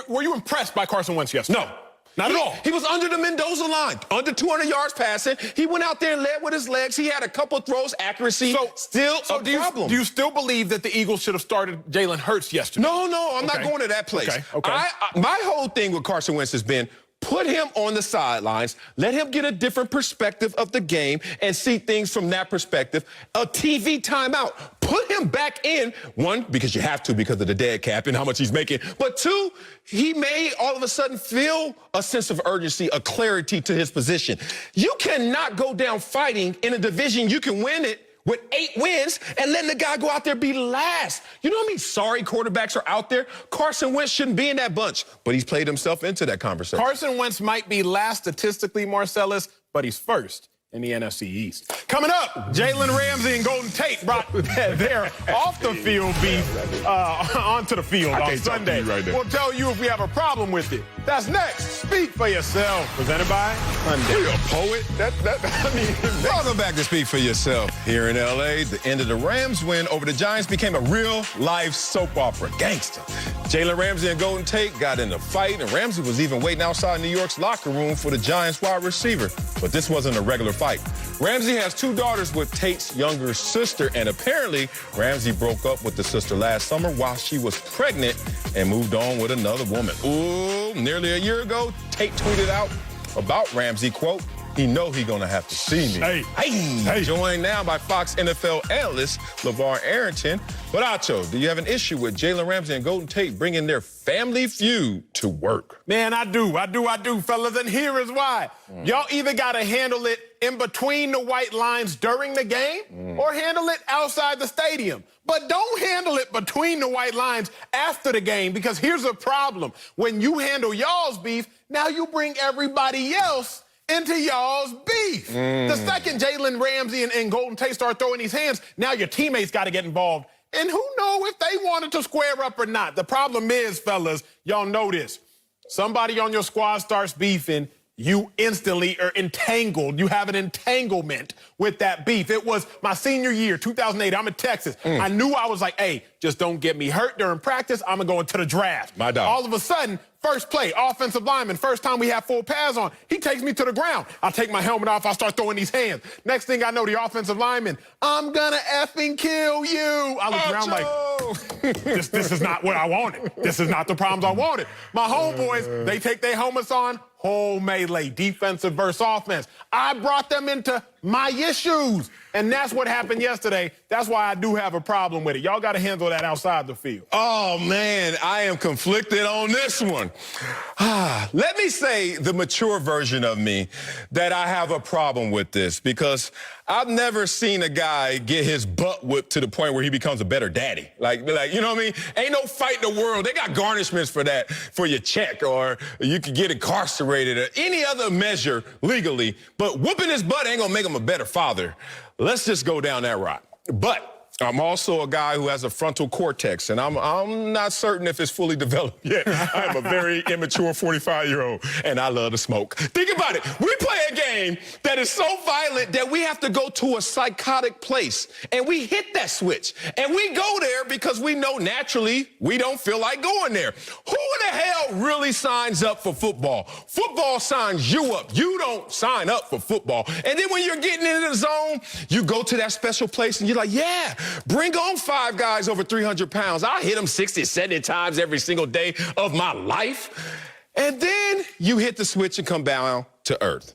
[SPEAKER 2] Were you impressed by Carson Wentz yesterday?
[SPEAKER 1] No.
[SPEAKER 2] Not at all.
[SPEAKER 1] He was under the Mendoza line, under 200 yards passing. He went out there and led with his legs. He had a couple throws, accuracy, still a problem.
[SPEAKER 2] Do you still believe that the Eagles should have started Jalen Hurts yesterday?
[SPEAKER 1] No, I'm not going to that place.
[SPEAKER 2] Okay.
[SPEAKER 1] My whole thing with Carson Wentz has been, put him on the sidelines, let him get a different perspective of the game and see things from that perspective. A TV timeout. Put him back in, 1, because you have to because of the dead cap and how much he's making. But 2, he may all of a sudden feel a sense of urgency, a clarity to his position. You cannot go down fighting in a division you can win it with 8 wins and letting the guy go out there be last. You know how many sorry quarterbacks are out there? Carson Wentz shouldn't be in that bunch, but he's played himself into that conversation.
[SPEAKER 2] Carson Wentz might be last statistically, Marcellus, but he's first in the NFC East. Coming up, Jalen Ramsey and Golden Tate brought their off-the-field beef onto the field on Sunday.
[SPEAKER 1] Right there.
[SPEAKER 2] We'll tell you if we have a problem with it. That's next. Speak for yourself. Presented by Hyundai.
[SPEAKER 1] You're a poet. Welcome back to Speak for Yourself. Here in L.A., the end of the Rams win over the Giants became a real-life soap opera. Gangster. Jalen Ramsey and Golden Tate got in a fight, and Ramsey was even waiting outside New York's locker room for the Giants wide receiver. But this wasn't a regular fight. Ramsey has 2 daughters with Tate's younger sister, and apparently Ramsey broke up with the sister last summer while she was pregnant and moved on with another woman. Ooh, nearly a year ago, Tate tweeted out about Ramsey, quote, "He know he gonna have to see me." Hey. Joined now by Fox NFL analyst LeVar Arrington. But Acho, do you have an issue with Jalen Ramsey and Golden Tate bringing their family feud to work?
[SPEAKER 2] Man, I do, fellas, and here is why. Y'all either got to handle it in between the white lines during the game or handle it outside the stadium. But don't handle it between the white lines after the game, because here's a problem. When you handle y'all's beef, now you bring everybody else into y'all's beef. The second Jalen Ramsey and Golden Tate start throwing these hands, now your teammates got to get involved. And who knows if they wanted to square up or not. The problem is, fellas, y'all know this. Somebody on your squad starts beefing, you instantly are entangled. You have an entanglement with that beef. It was my senior year, 2008. I'm in Texas. I knew I was like, hey, just don't get me hurt during practice. I'm going to go into the draft.
[SPEAKER 1] My dog.
[SPEAKER 2] All of a sudden, first play, offensive lineman, first time we have full pads on, he takes me to the ground. I take my helmet off, I start throwing these hands. Next thing I know, the offensive lineman, I'm gonna effing kill you. I look around like, this is not what I wanted. This is not the problems I wanted. My homeboys, they take their helmets on, whole melee, defensive versus offense. I brought them into my issues. And that's what happened yesterday. That's why I do have a problem with it. Y'all got to handle that outside the field.
[SPEAKER 1] Oh, man, I am conflicted on this one. Let me say the mature version of me that I have a problem with this, because I've never seen a guy get his butt whipped to the point where he becomes a better daddy. Like, you know what I mean? Ain't no fight in the world. They got garnishments for that, for your check, or you could get incarcerated or any other measure legally. But whooping his butt ain't gonna make him a better father. Let's just go down that route. But I'm also a guy who has a frontal cortex, and I'm not certain if it's fully developed yet. I'm a very immature 45-year-old, and I love to smoke. Think about it. We play a game that is so violent that we have to go to a psychotic place, and we hit that switch. And we go there because we know naturally we don't feel like going there. Who in the hell really signs up for football? Football signs you up. You don't sign up for football. And then when you're getting into the zone, you go to that special place, and you're like, yeah, bring on 5 guys over 300 pounds. I'll hit them 60, 70 times every single day of my life. And then you hit the switch and come down to earth.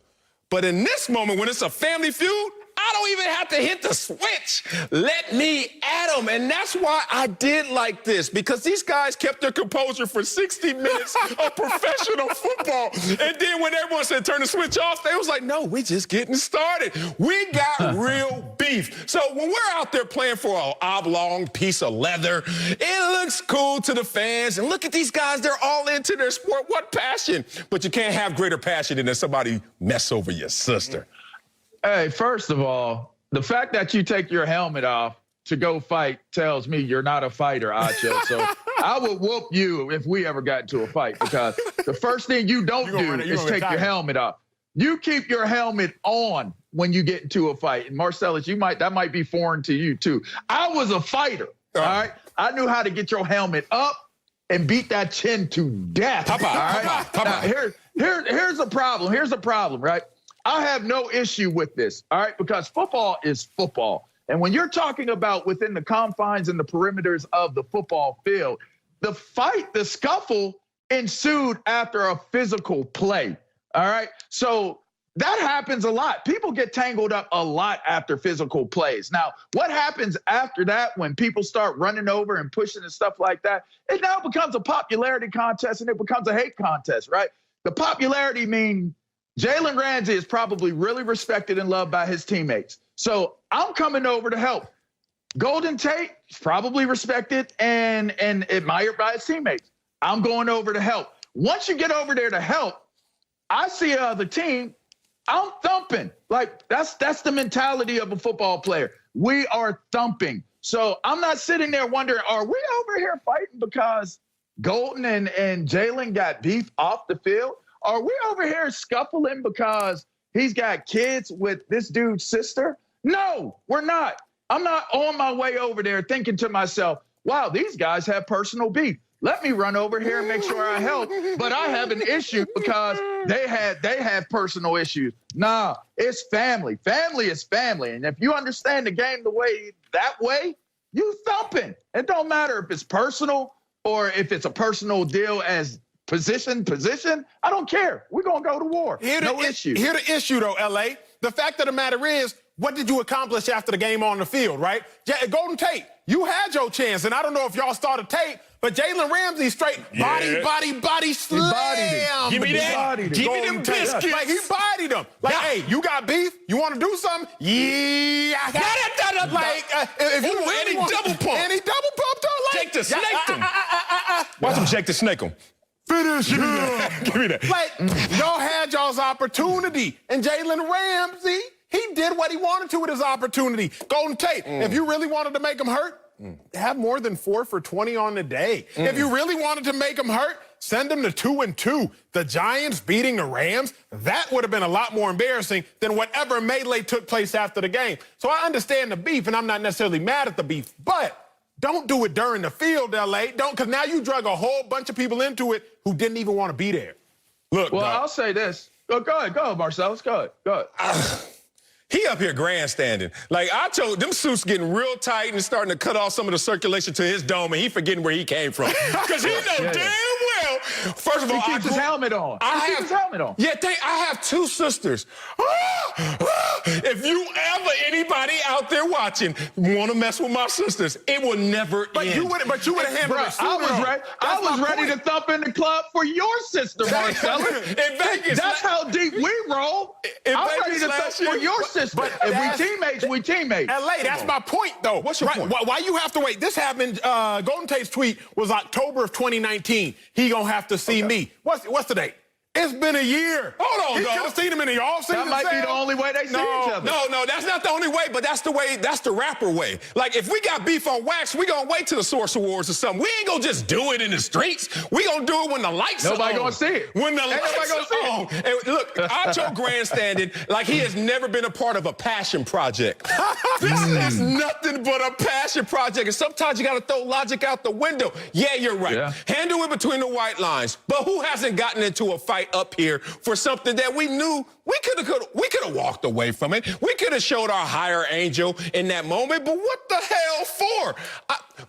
[SPEAKER 1] But in this moment, when it's a family feud, I don't even have to hit the switch. Let me at them. And that's why I did like this, because these guys kept their composure for 60 minutes of professional football. And then when everyone said turn the switch off, they was like, no, we just getting started. We got real beef. So when we're out there playing for an oblong piece of leather, it looks cool to the fans. And look at these guys, they're all into their sport. What passion? But you can't have greater passion than somebody mess over your sister.
[SPEAKER 3] Hey, first of all, the fact that you take your helmet off to go fight tells me you're not a fighter, Acho. So I would whoop you if we ever got into a fight, because the first thing you don't do is take your helmet off. You keep your helmet on when you get into a fight. And Marcellus, that might be foreign to you too. I was a fighter, all right? I knew how to get your helmet up and beat that chin to death. All right? Now, here's a problem. Here's a problem, right? I have no issue with this, all right, because football is football. And when you're talking about within the confines and the perimeters of the football field, the fight, the scuffle ensued after a physical play, all right? So that happens a lot. People get tangled up a lot after physical plays. Now, what happens after that when people start running over and pushing and stuff like that? It now becomes a popularity contest, and it becomes a hate contest, right? The popularity means Jalen Ramsey is probably really respected and loved by his teammates. So I'm coming over to help. Golden Tate is probably respected and admired by his teammates. I'm going over to help. Once you get over there to help, I see another team, I'm thumping. Like, that's the mentality of a football player. We are thumping. So I'm not sitting there wondering, are we over here fighting because Golden and Jalen got beef off the field? Are we over here scuffling because he's got kids with this dude's sister? No, we're not. I'm not on my way over there thinking to myself, wow, these guys have personal beef. Let me run over here and make sure I help, but I have an issue because they have personal issues. Nah, it's family. Family is family. And if you understand the game that way, you thumping. It don't matter if it's personal or if it's a personal deal as position. I don't care. We're going to go to war. No issue.
[SPEAKER 2] Here's the issue, though, L.A. The fact of the matter is, what did you accomplish after the game on the field, right? Golden Tate, you had your chance, and I don't know if y'all started Tate, but Jalen Ramsey straight body slam.
[SPEAKER 1] Give me that. Give me them biscuits.
[SPEAKER 2] Like, he bodied him. Like, hey, you got beef? You want to do something? Yeah. Like, if you really want,
[SPEAKER 1] double pump.
[SPEAKER 2] And he double pumped her.
[SPEAKER 1] Jake the Snake him. Watch him Jake the Snake him.
[SPEAKER 2] Finish him.
[SPEAKER 1] Give me that.
[SPEAKER 2] Like, y'all had y'all's opportunity. And Jalen Ramsey, he did what he wanted to with his opportunity. Golden Tate, if you really wanted to make him hurt, have more than 4 for 20 on the day. If you really wanted to make him hurt, send him to 2-2. The Giants beating the Rams, that would have been a lot more embarrassing than whatever melee took place after the game. So I understand the beef, and I'm not necessarily mad at the beef, but don't do it during the field, L.A. Don't, because now you drug a whole bunch of people into it who didn't even want to be there.
[SPEAKER 1] Look,
[SPEAKER 3] well, I'll say this. Go ahead, Marcellus. Go ahead.
[SPEAKER 1] He up here grandstanding. Like, I told them suits getting real tight and starting to cut off some of the circulation to his dome, and he forgetting where he came from. Because he know damn well, first of all,
[SPEAKER 3] he keeps his helmet on. He keeps his helmet on.
[SPEAKER 1] Yeah, I have 2 sisters. If you ever, anybody out there watching, want to mess with my sisters, it will never end.
[SPEAKER 2] But you would have handled it.
[SPEAKER 3] I was ready to thump in the club for your sister, Marcellus.
[SPEAKER 1] In Vegas.
[SPEAKER 3] That's how deep we roll. I'm ready to thump for your sister. But if we teammates.
[SPEAKER 2] L.A., that's my point, though.
[SPEAKER 1] What's your point?
[SPEAKER 2] Why you have to wait? This happened, Golden Tate's tweet was October of 2019. He gonna have to see me. What's the date? It's been a year.
[SPEAKER 1] Hold on,
[SPEAKER 2] He could have seen him in the offseason.
[SPEAKER 3] That might be the only way they see each other.
[SPEAKER 1] No, that's not the only way, but that's the rapper way. Like, if we got beef on wax, we gonna wait till the Source Awards or something. We ain't gonna just do it in the streets. We gonna do it when the lights are on.
[SPEAKER 3] Nobody gonna see it.
[SPEAKER 1] When the lights are on. And look, Acho grandstanding like he has never been a part of a passion project. This is nothing but a passion project. And sometimes you gotta throw logic out the window. Yeah, you're right.
[SPEAKER 3] Yeah.
[SPEAKER 1] Handle it between the white lines. But who hasn't gotten into a fight up here for something that we knew we could have walked away from it. We could have showed our higher angel in that moment, but what the hell for?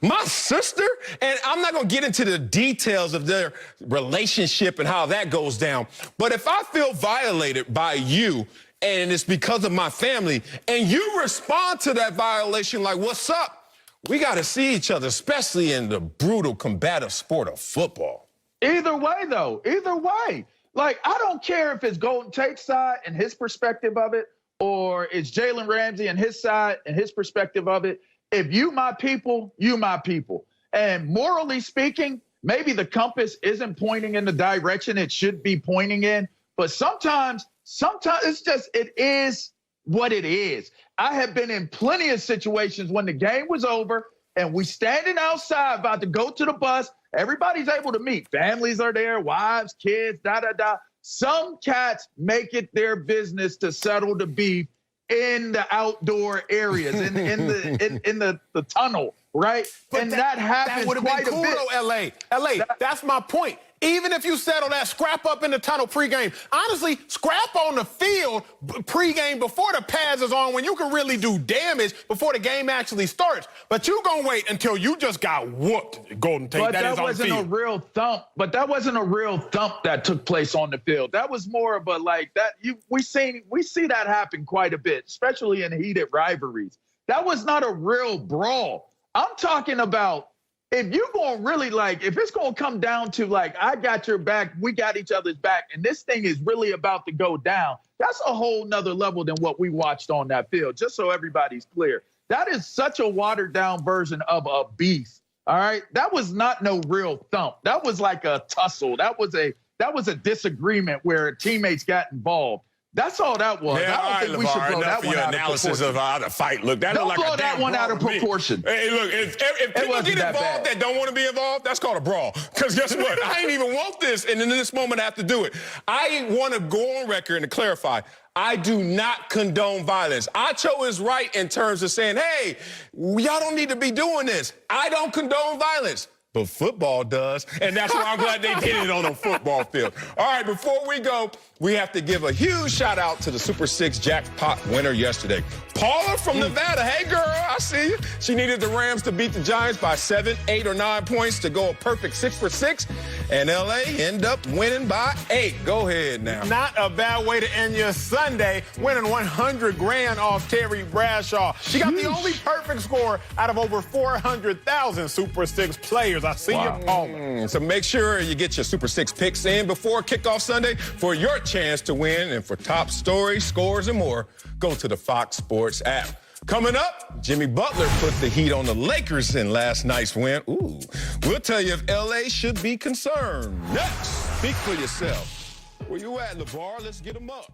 [SPEAKER 1] My sister, and I'm not going to get into the details of their relationship and how that goes down, but if I feel violated by you and it's because of my family and you respond to that violation like, what's up? We got to see each other, especially in the brutal, combative sport of football.
[SPEAKER 3] Either way, though, either way. Like, I don't care if it's Golden Tate's side and his perspective of it, or it's Jalen Ramsey and his side and his perspective of it. If you my people, you my people. And morally speaking, maybe the compass isn't pointing in the direction it should be pointing in, but sometimes it is what it is. I have been in plenty of situations when the game was over and we standing outside about to go to the bus. Everybody's able to meet. Families are there, wives, kids, da-da-da. Some cats make it their business to settle the beef in the outdoor areas, in the tunnel, right?
[SPEAKER 2] But
[SPEAKER 3] and that happens quite a bit.
[SPEAKER 2] L.A., that's my point. Even if you settle that scrap up in the tunnel pregame, honestly, scrap on the field pregame before the pads is on when you can really do damage before the game actually starts. But you gonna wait until you just got whooped, Golden Tate.
[SPEAKER 3] But that wasn't a real thump. But that wasn't a real thump that took place on the field. That was more of a like that. We see that happen quite a bit, especially in heated rivalries. That was not a real brawl. I'm talking about if you're going to really, like, if it's going to come down to, like, I got your back, we got each other's back, and this thing is really about to go down, that's a whole nother level than what we watched on that field, just so everybody's clear. That is such a watered-down version of a beef, all right? That was not no real thump. That was like a tussle. That was a disagreement where teammates got involved. That's all that was.
[SPEAKER 1] Yeah,
[SPEAKER 3] I don't think we should blow that one out of
[SPEAKER 1] analysis
[SPEAKER 3] proportion.
[SPEAKER 1] of how the fight looked. That
[SPEAKER 3] Don't
[SPEAKER 1] looked like
[SPEAKER 3] blow
[SPEAKER 1] a
[SPEAKER 3] that
[SPEAKER 1] damn
[SPEAKER 3] one out
[SPEAKER 1] brawl
[SPEAKER 3] of
[SPEAKER 1] to me.
[SPEAKER 3] proportion.
[SPEAKER 1] Hey, look, if people
[SPEAKER 3] wasn't
[SPEAKER 1] get
[SPEAKER 3] that
[SPEAKER 1] involved
[SPEAKER 3] bad.
[SPEAKER 1] that don't want to be involved, that's called a brawl. Because guess what? I ain't even want this, and in this moment I have to do it. I want to go on record and to clarify, I do not condone violence. Acho is right in terms of saying, hey, y'all don't need to be doing this. I don't condone violence. But football does, and that's why I'm glad they did it on a football field. All right, before we go, we have to give a huge shout out to the Super 6 jackpot winner yesterday. Paula from Nevada. Hey, girl, I see you. She needed the Rams to beat the Giants by 7, 8, or 9 points to go a perfect 6 for 6, and L.A. end up winning by 8. Go ahead now.
[SPEAKER 2] Not a bad way to end your Sunday, winning $100,000 off Terry Bradshaw. She got the only perfect score out of over 400,000 Super 6 players. I see you, Paula.
[SPEAKER 1] So make sure you get your Super 6 picks in before kickoff Sunday for your chance to win. And for top stories, scores, and more, go to the Fox Sports app. Coming up, Jimmy Butler put the heat on the Lakers in last night's win. Ooh, we'll tell you if L.A. should be concerned. Next, speak for yourself. Where you at, LeBron? Let's get them up.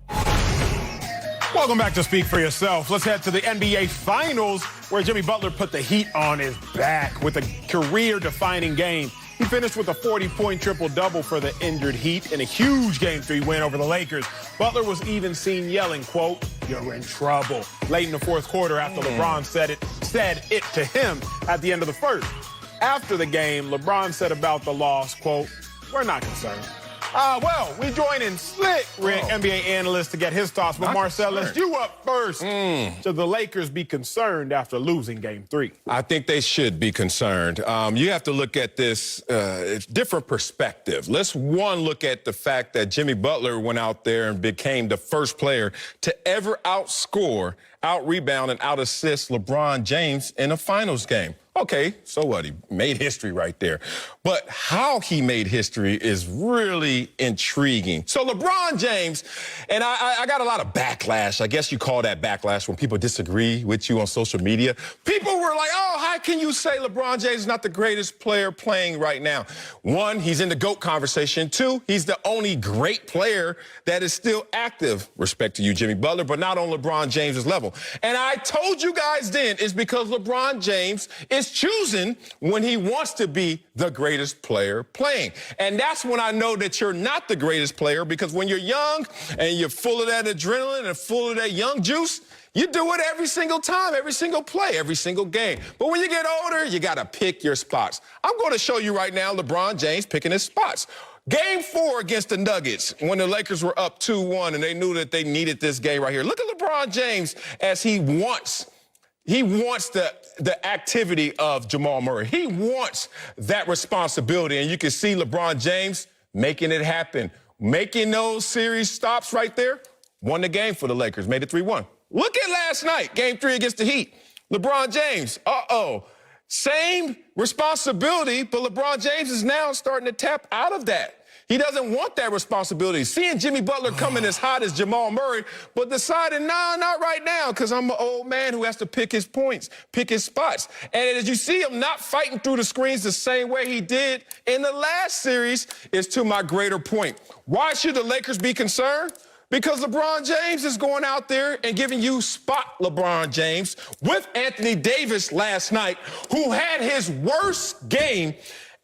[SPEAKER 2] Welcome back to Speak for Yourself. Let's head to the NBA Finals, where Jimmy Butler put the heat on his back with a career-defining game. He finished with a 40-point triple-double for the injured Heat in a huge Game 3 win over the Lakers. Butler was even seen yelling, quote, "You're in trouble," late in the fourth quarter after LeBron said it to him at the end of the first. After the game, LeBron said about the loss, quote, "We're not concerned." Well, we join in Slick Rick, NBA analyst, to get his thoughts. But Marcellus, you up first. Should the Lakers be concerned after losing Game 3?
[SPEAKER 1] I think they should be concerned. You have to look at this different perspective. Let's look at the fact that Jimmy Butler went out there and became the first player to ever outscore, out-rebound, and out-assist LeBron James in a finals game. Okay, so what? He made history right there. But how he made history is really intriguing. So LeBron James, and I got a lot of backlash. I guess you call that backlash when people disagree with you on social media. People were like, oh, how can you say LeBron James is not the greatest player playing right now? One, he's in the GOAT conversation. Two, he's the only great player that is still active. Respect to you, Jimmy Butler, but not on LeBron James's level. And I told you guys then, it's because LeBron James is choosing when he wants to be the greatest player playing. And that's when I know that you're not the greatest player, because when you're young and you're full of that adrenaline and full of that young juice, you do it every single time, every single play, every single game. But when you get older, you got to pick your spots. I'm going to show you right now LeBron James picking his spots. Game 4 against the Nuggets, when the Lakers were up 2-1 and they knew that they needed this game right here. Look at LeBron James as he wants the activity of Jamal Murray. He wants that responsibility, and you can see LeBron James making it happen, making those series stops right there. Won the game for the Lakers, made it 3-1. Look at last night, Game 3 against the Heat. LeBron James, same responsibility, but LeBron James is now starting to tap out of that. He doesn't want that responsibility. Seeing Jimmy Butler coming as hot as Jamal Murray, but deciding, nah, not right now, because I'm an old man who has to pick his points, pick his spots. And as you see him not fighting through the screens the same way he did in the last series, is to my greater point. Why should the Lakers be concerned? Because LeBron James is going out there and giving you spot LeBron James with Anthony Davis last night, who had his worst game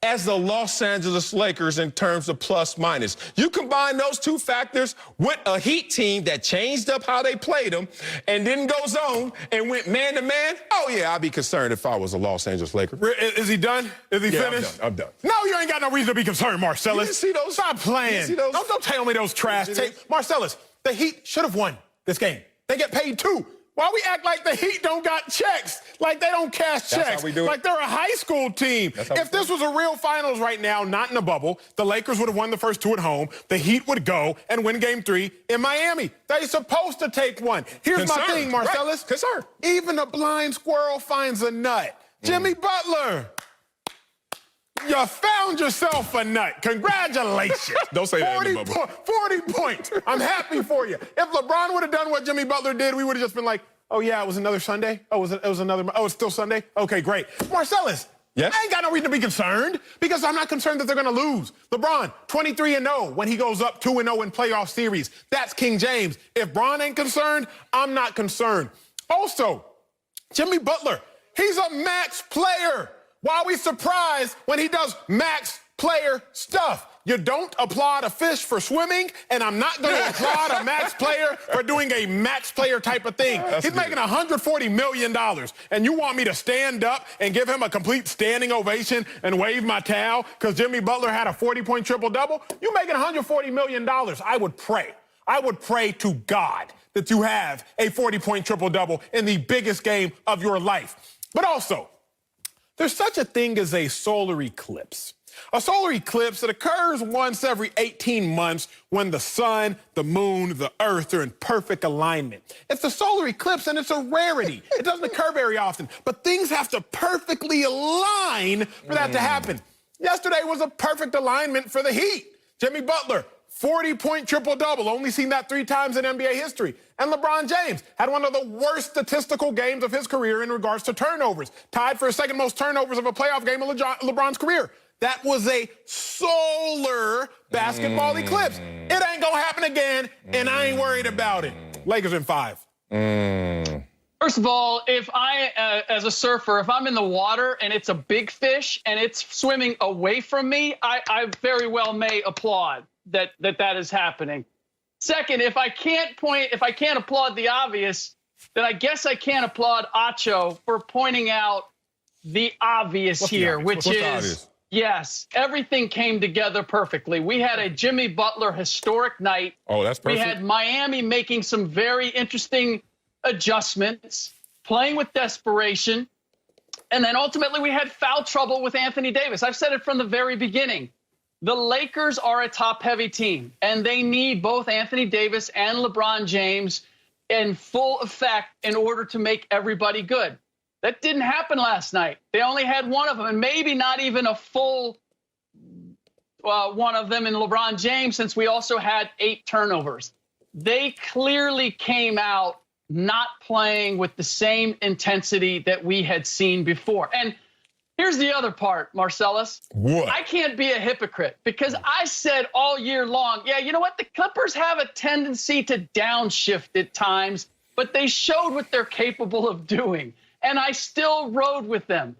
[SPEAKER 1] as the Los Angeles Lakers in terms of plus-minus. You combine those two factors with a Heat team that changed up how they played them and didn't go zone and went man-to-man, oh, yeah, I'd be concerned if I was a Los Angeles Laker.
[SPEAKER 2] Is he done? Is he finished?
[SPEAKER 1] I'm done.
[SPEAKER 2] No, you ain't got no reason to be concerned, Marcellus.
[SPEAKER 1] You didn't see those?
[SPEAKER 2] Stop playing. Don't tell me those trash takes. Marcellus, the Heat should have won this game. They get paid too. Why we act like the Heat don't got checks? Like they don't cash checks?
[SPEAKER 1] That's how we do it.
[SPEAKER 2] Like they're a high school team. If this was a real finals right now, not in a bubble, the Lakers would have won the first 2 at home. The Heat would go and win Game 3 in Miami. They're supposed to take one. Here's my thing, Marcellus.
[SPEAKER 1] Right. Concern.
[SPEAKER 2] Even a blind squirrel finds a nut. Jimmy Butler. You found yourself a nut. Congratulations.
[SPEAKER 1] Don't say that in the bubble.
[SPEAKER 2] 40 points. I'm happy for you. If LeBron would have done what Jimmy Butler did, we would have just been like, oh, yeah, it was another Sunday? Oh, it's still Sunday? Okay, great. Marcellus.
[SPEAKER 1] Yes?
[SPEAKER 2] I ain't got no reason to be concerned because I'm not concerned that they're going to lose. LeBron, 23-0 when he goes up 2-0 in playoff series. That's King James. If Bron ain't concerned, I'm not concerned. Also, Jimmy Butler, he's a max player. Why are we surprised when he does max player stuff? You don't applaud a fish for swimming, and I'm not going to applaud a max player for doing a max player type of thing. He's making $140 million, and you want me to stand up and give him a complete standing ovation and wave my towel because Jimmy Butler had a 40-point triple-double? You making $140 million. I would pray to God that you have a 40-point triple-double in the biggest game of your life. But also, there's such a thing as a solar eclipse. A solar eclipse that occurs once every 18 months when the sun, the moon, the earth are in perfect alignment. It's a solar eclipse and it's a rarity. It doesn't occur very often, but things have to perfectly align for that to happen. Yesterday was a perfect alignment for the Heat. Jimmy Butler, 40-point triple-double, only seen that 3 times in NBA history. And LeBron James had one of the worst statistical games of his career in regards to turnovers, tied for second most turnovers of a playoff game in LeBron's career. That was a solar basketball eclipse. It ain't gonna happen again, and I ain't worried about it. Lakers in 5.
[SPEAKER 4] First of all, if I, as a surfer, if I'm in the water and it's a big fish and it's swimming away from me, I very well may applaud that is happening. Second, if I can't applaud the obvious, then I guess I can't applaud Acho for pointing out the obvious here, which is, yes, everything came together perfectly. We had a Jimmy Butler historic night.
[SPEAKER 1] Oh, that's perfect.
[SPEAKER 4] We had Miami making some very interesting adjustments, playing with desperation, and then ultimately we had foul trouble with Anthony Davis. I've said it from the very beginning. The Lakers are a top-heavy team, and they need both Anthony Davis and LeBron James in full effect in order to make everybody good. That didn't happen last night. They only had one of them, and maybe not even a full one of them in LeBron James, since we also had 8 turnovers. They clearly came out not playing with the same intensity that we had seen before. And here's the other part, Marcellus.
[SPEAKER 1] What?
[SPEAKER 4] I can't be a hypocrite because I said all year long, yeah, you know what? The Clippers have a tendency to downshift at times, but they showed what they're capable of doing. And I still rode with them.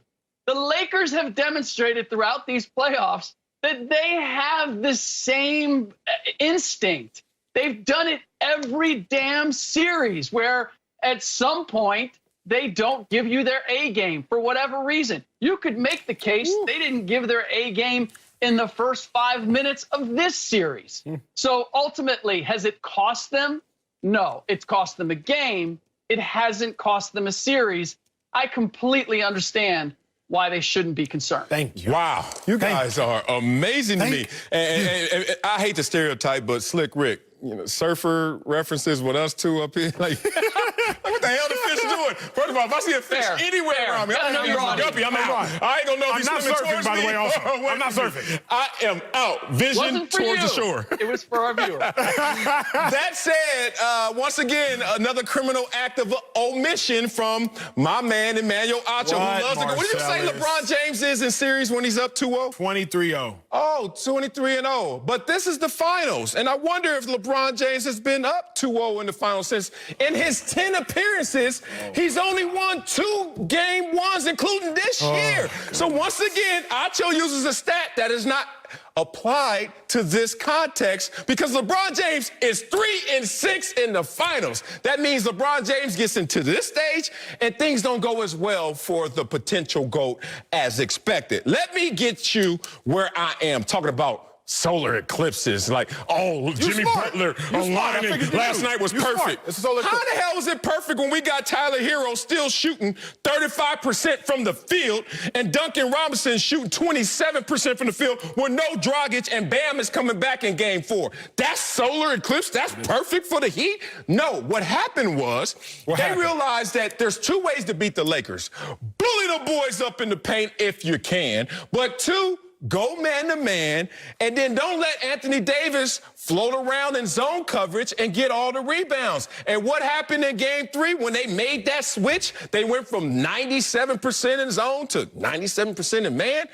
[SPEAKER 4] The Lakers have demonstrated throughout these playoffs that they have the same instinct. They've done it every damn series where at some point they don't give you their A game for whatever reason. You could make the case they didn't give their A game in the first 5 minutes of this series. So ultimately, has it cost them? No, it's cost them a game. It hasn't cost them a series. I completely understand why they shouldn't be concerned.
[SPEAKER 2] Thank you.
[SPEAKER 1] Wow, you guys are amazing to me. And I hate the stereotype, but Slick Rick, you know, surfer references with us two up here, like, what the hell the fish doing? First of all, if I see a fish anywhere around me, I ain't gonna know if he's swimming towards
[SPEAKER 2] by
[SPEAKER 1] me.
[SPEAKER 2] the way, also. I'm not surfing.
[SPEAKER 1] I am out. Vision towards the shore.
[SPEAKER 4] It was for our viewer.
[SPEAKER 1] That said, once again, another criminal act of omission from my man, Emmanuel Acho, who loves to go. What did you say LeBron James is in series when he's up 2-0?
[SPEAKER 2] 23-0.
[SPEAKER 1] Oh, 23-0. But this is the finals. And I wonder if LeBron James has been up 2-0 in the finals since in his 10 appearances, he's only won 2 game ones, including this year. So once again, Acho uses a stat that is not applied to this context because LeBron James is 3-6 in the finals. That means LeBron James gets into this stage and things don't go as well for the potential GOAT as expected. Let me get you where I am talking about solar eclipses, like, oh, Jimmy Butler aligning last night was perfect. How the hell was it perfect when we got Tyler Hero still shooting 35% from the field and Duncan Robinson shooting 27% from the field with no Dragic and Bam is coming back in game 4? That's solar eclipse? That's perfect for the Heat? No, what happened was they realized that there's 2 ways to beat the Lakers. Bully the boys up in the paint if you can, but 2, go man-to-man, and then don't let Anthony Davis float around in zone coverage and get all the rebounds. And what happened in Game 3 when they made that switch? They went from 97% in zone to 97% in man.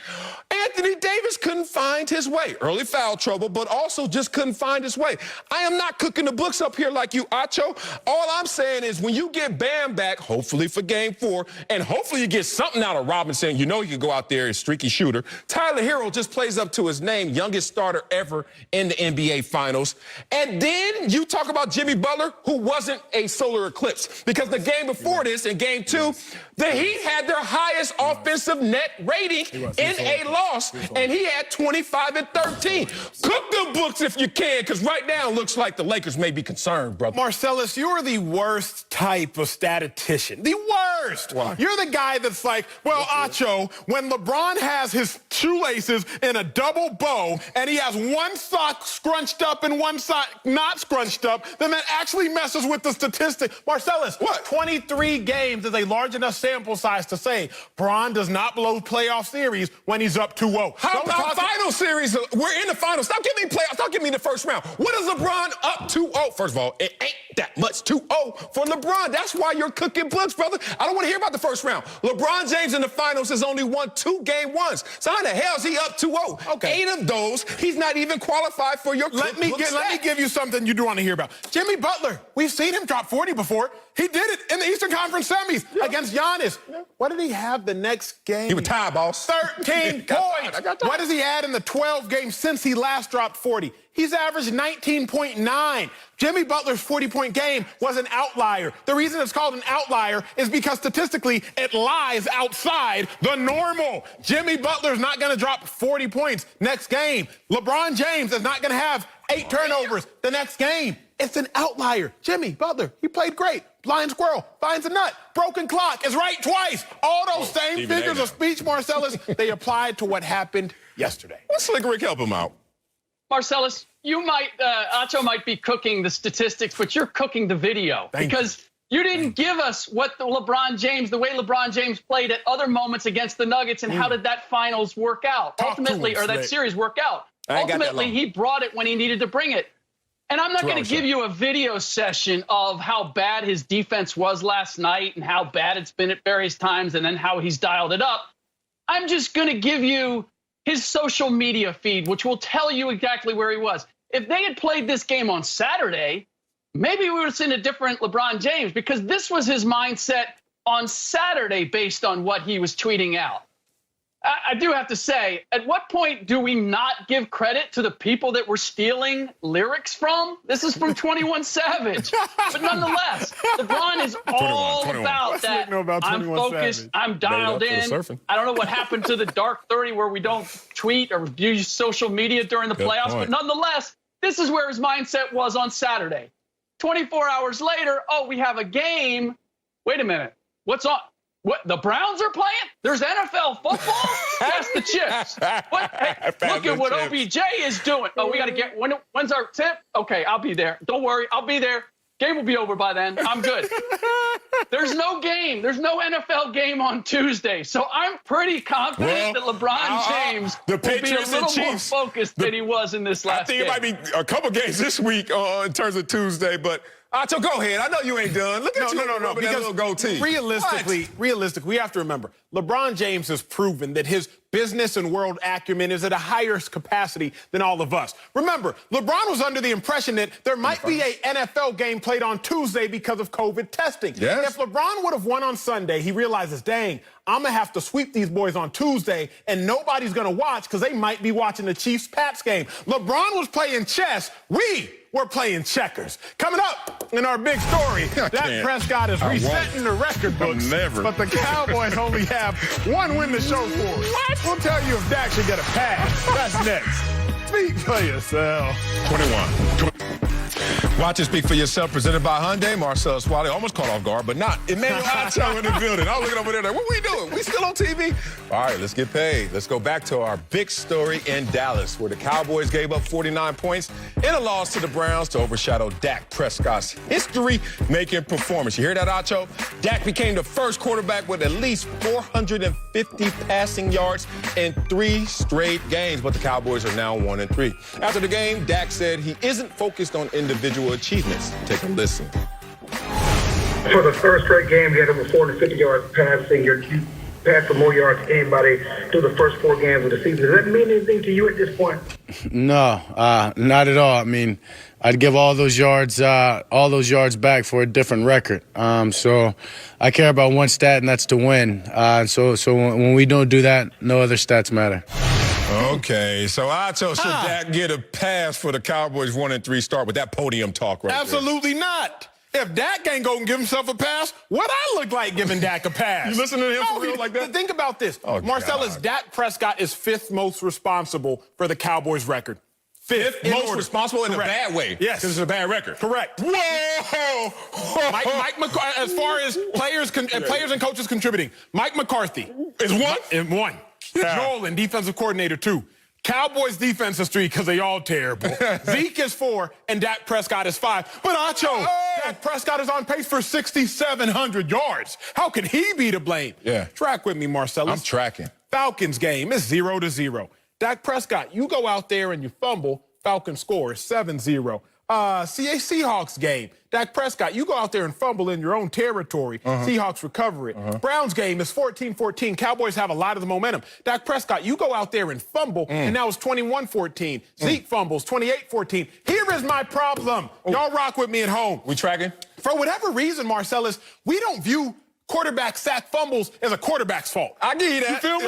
[SPEAKER 1] Anthony Davis couldn't find his way. Early foul trouble, but also just couldn't find his way. I am not cooking the books up here like you, Acho. All I'm saying is when you get Bam back, hopefully for Game 4, and hopefully you get something out of Robinson, you know you can go out there as streaky shooter. Tyler Hero just plays up to his name, youngest starter ever in the NBA Finals. And then you talk about Jimmy Butler, who wasn't a solar eclipse, because the game before this, in Game 2, the Heat had their highest offensive net rating in a loss, and he had 25 and 13. Cook the books if you can, because right now it looks like the Lakers may be concerned, brother.
[SPEAKER 2] Marcellus, you're the worst type of statistician. The worst.
[SPEAKER 1] Why?
[SPEAKER 2] You're the guy that's like, well, Acho, when LeBron has his shoelaces in a double bow and he has one sock scrunched up and one sock not scrunched up, then that actually messes with the statistic. Marcellus,
[SPEAKER 1] what?
[SPEAKER 2] 23 games is a large enough sample size to say Bron does not blow playoff series when he's up 2-0.
[SPEAKER 1] How about final series? We're in the finals. Stop giving me playoffs. Stop giving me the first round. What is LeBron up 2-0? First of all, it ain't that much 2-0 for LeBron. That's why you're cooking books, brother. I don't want to hear about the first round. LeBron James in the finals has only won 2 game ones. So how the hell is he up 2-0?
[SPEAKER 2] Okay.
[SPEAKER 1] 8 of those, he's not even qualified for your
[SPEAKER 2] Let me give you something you do want to hear about. Jimmy Butler, we've seen him drop 40 before. He did it in the Eastern Conference semis against Giannis. What did he have the next game?
[SPEAKER 1] He was tired, boss.
[SPEAKER 2] 13 points. What has he had in the 12 games since he last dropped 40? He's averaged 19.9. Jimmy Butler's 40-point game was an outlier. The reason it's called an outlier is because statistically it lies outside the normal. Jimmy Butler's not going to drop 40 points next game. LeBron James is not going to have 8 turnovers the next game. It's an outlier. Jimmy Butler, he played great. Blind squirrel finds a nut. Broken clock is right twice. All those same figures of speech, Marcellus, they applied to what happened yesterday.
[SPEAKER 1] Let's Slick Rick help him out.
[SPEAKER 4] Marcellus, you might, Acho might be cooking the statistics, but you're cooking the video because you didn't give us what the way LeBron James played at other moments against the Nuggets and how did that finals work out? Ultimately, or that series work out. Ultimately, he brought it when he needed to bring it. And I'm not going to give you a video session of how bad his defense was last night and how bad it's been at various times and then how he's dialed it up. I'm just going to give you his social media feed, which will tell you exactly where he was. If they had played this game on Saturday, maybe we would have seen a different LeBron James because this was his mindset on Saturday based on what he was tweeting out. I do have to say, at what point do we not give credit to the people that we're stealing lyrics from? This is from 21 Savage. But nonetheless, LeBron is all about that. I'm focused. I'm dialed in. I don't know what happened to the dark 30 where we don't tweet or use social media during the playoffs. But nonetheless, this is where his mindset was on Saturday. 24 hours later, oh, we have a game. Wait a minute. What's on? What, the Browns are playing? There's NFL football? Pass the chips. What? Hey, look at what OBJ is doing. Oh, we got to get, when's our tip? Okay, I'll be there. Don't worry, I'll be there. Game will be over by then. I'm good. There's no game. There's no NFL game on Tuesday. So I'm pretty confident that LeBron James will be a little more focused than he was in this last game.
[SPEAKER 1] I think it might be a couple games this week in terms of Tuesday, but Acho, go ahead. I know you ain't done. Look at you. No. Because little goatee.
[SPEAKER 2] Realistically, we have to remember, LeBron James has proven that his business and world acumen is at a higher capacity than all of us. Remember, LeBron was under the impression that there might be a NFL game played on Tuesday because of COVID testing.
[SPEAKER 1] Yes.
[SPEAKER 2] If LeBron would have won on Sunday, he realizes, dang, I'm going to have to sweep these boys on Tuesday, and nobody's going to watch because they might be watching the Chiefs-Pats game. LeBron was playing chess. We're playing checkers. Coming up in our big story, Dak Prescott is resetting the record books, but the Cowboys only have one win to show for it. What? We'll tell you if Dak should get a pass. That's next. Speak for yourself.
[SPEAKER 1] 21. Watch it speak for yourself. Presented by Hyundai. Marcel Swally almost caught off guard, but not. Emmanuel Acho in the building. I was looking over there like, what we doing? We still on TV? All right, let's get paid. Let's go back to our big story in Dallas, where the Cowboys gave up 49 points in a loss to the Browns to overshadow Dak Prescott's history-making performance. You hear that, Acho? Dak became the first quarterback with at least 450 passing yards in 3 straight games, but the Cowboys are now 1-3. After the game, Dak said he isn't focused on individual achievements. Take a listen.
[SPEAKER 5] For the first straight game, you had over 450 yards passing. You passed for more yards than anybody through the first 4 games of the season. Does that mean anything to you at this point?
[SPEAKER 6] No, not at all. I mean, I'd give all those yards back for a different record. So I care about one stat, and that's to win. So when we don't do that, no other stats matter.
[SPEAKER 1] Okay, so Acho, should Dak get a pass for the Cowboys 1-3 start with that podium talk right
[SPEAKER 2] Absolutely not. If Dak ain't going to give himself a pass, what I look like giving Dak a pass?
[SPEAKER 1] You listen to him for real like that?
[SPEAKER 2] Think about this.
[SPEAKER 1] Oh,
[SPEAKER 2] Marcellus,
[SPEAKER 1] God.
[SPEAKER 2] Dak Prescott is 5th most responsible for the Cowboys' record. 5th
[SPEAKER 1] Most responsible in a bad way.
[SPEAKER 2] Yes.
[SPEAKER 1] Because it's a bad record.
[SPEAKER 2] Correct.
[SPEAKER 1] Whoa!
[SPEAKER 2] Mike McCarthy, as far as players and coaches contributing, Mike McCarthy
[SPEAKER 1] is 1?
[SPEAKER 2] In 1.
[SPEAKER 1] Yeah.
[SPEAKER 2] Jalen, defensive coordinator, 2. Cowboys defense is 3 because they all terrible. Zeke is 4 and Dak Prescott is 5. But Acho, Dak Prescott is on pace for 6,700 yards. How could he be to blame?
[SPEAKER 1] Yeah.
[SPEAKER 2] Track with me, Marcellus.
[SPEAKER 1] I'm tracking.
[SPEAKER 2] Falcons game is 0-0. Dak Prescott, you go out there and you fumble, Falcons score 7-0. Seahawks game, Dak Prescott, you go out there and fumble in your own territory. Seahawks recover it. Browns game is 14-14. Cowboys have a lot of the momentum. Dak Prescott, you go out there and fumble, and now it's 21-14. Zeke fumbles, 28-14. Here is my problem. Y'all rock with me at home.
[SPEAKER 1] We tracking?
[SPEAKER 2] For whatever reason, Marcellus, we don't view quarterback sack fumbles as a quarterback's fault.
[SPEAKER 1] I give you that.
[SPEAKER 2] You feel me?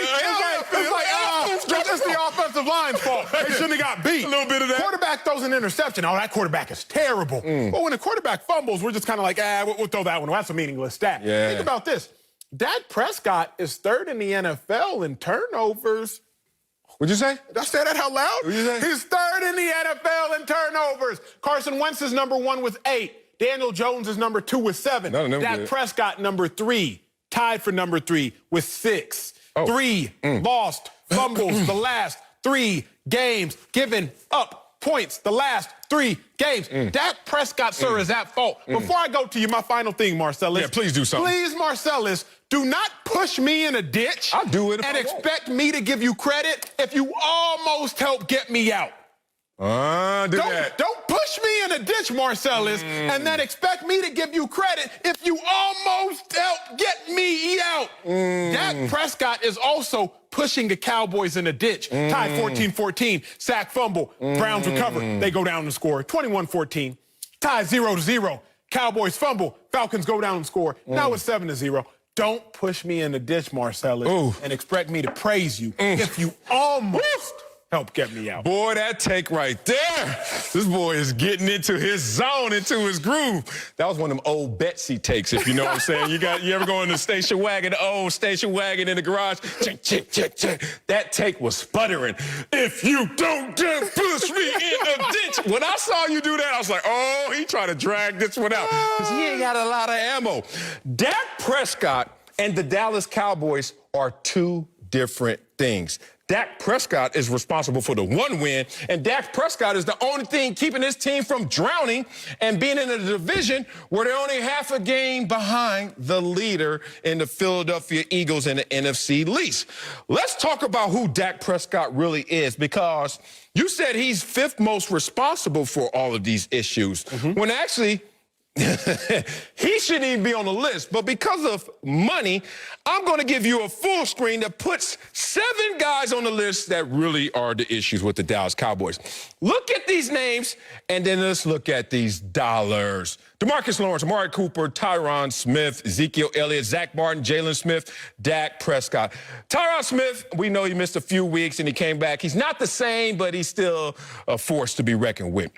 [SPEAKER 2] It's the offensive line's fault. They shouldn't have got beat.
[SPEAKER 1] A little bit of that.
[SPEAKER 2] Quarterback throws an interception. Oh, that quarterback is terrible. But when the quarterback fumbles, we're just kind of like, we'll throw that one. That's a meaningless stat.
[SPEAKER 1] Yeah.
[SPEAKER 2] Think about this. Dak Prescott is 3rd in the NFL in turnovers.
[SPEAKER 1] What'd you say?
[SPEAKER 2] Did I say that out loud?
[SPEAKER 1] What'd you say?
[SPEAKER 2] He's 3rd in the NFL in turnovers. Carson Wentz is number 1 with 8. Daniel Jones is number 2 with 7. Dak Prescott, number 3, tied for number 3 with 6. 3 lost fumbles the last 3 games, giving up points the last 3 games. Dak Prescott, sir, is at fault. Before I go to you, my final thing, Marcellus.
[SPEAKER 1] Yeah, please do something.
[SPEAKER 2] Please, Marcellus, do not push me in a ditch.
[SPEAKER 1] I'll do it if
[SPEAKER 2] and
[SPEAKER 1] I won't.
[SPEAKER 2] expect me to give you credit if you almost helped get me out. Don't push me in a ditch, Marcellus, and then expect me to give you credit if you almost helped get me out. Dak Prescott is also pushing the Cowboys in a ditch. Tied 14-14, sack fumble, Browns recover. They go down and score 21-14. Tied 0-0, Cowboys fumble, Falcons go down and score. Now it's 7-0. Don't push me in the ditch, Marcellus, and expect me to praise you if you almost help get me out.
[SPEAKER 1] Boy, that take right there. This boy is getting into his zone, into his groove. That was one of them old Betsy takes, if you know what I'm saying. You ever go in the station wagon, the old station wagon in the garage? Check, check, check, check. That take was sputtering. If you don't dare push me in a ditch. When I saw you do that, I was like, oh, he trying to drag this one out. Because he ain't got a lot of ammo. Dak Prescott and the Dallas Cowboys are 2 different things. Dak Prescott is responsible for the 1 win, and Dak Prescott is the only thing keeping his team from drowning and being in a division where they're only half a game behind the leader in the Philadelphia Eagles in the NFC East. Let's talk about who Dak Prescott really is, because you said he's 5th most responsible for all of these issues, when actually he shouldn't even be on the list. But because of money, I'm going to give you a full screen that puts 7 guys on the list that really are the issues with the Dallas Cowboys. Look at these names, and then let's look at these dollars. DeMarcus Lawrence, Amari Cooper, Tyron Smith, Ezekiel Elliott, Zach Martin, Jalen Smith, Dak Prescott. Tyron Smith, we know he missed a few weeks and he came back. He's not the same, but he's still a force to be reckoned with.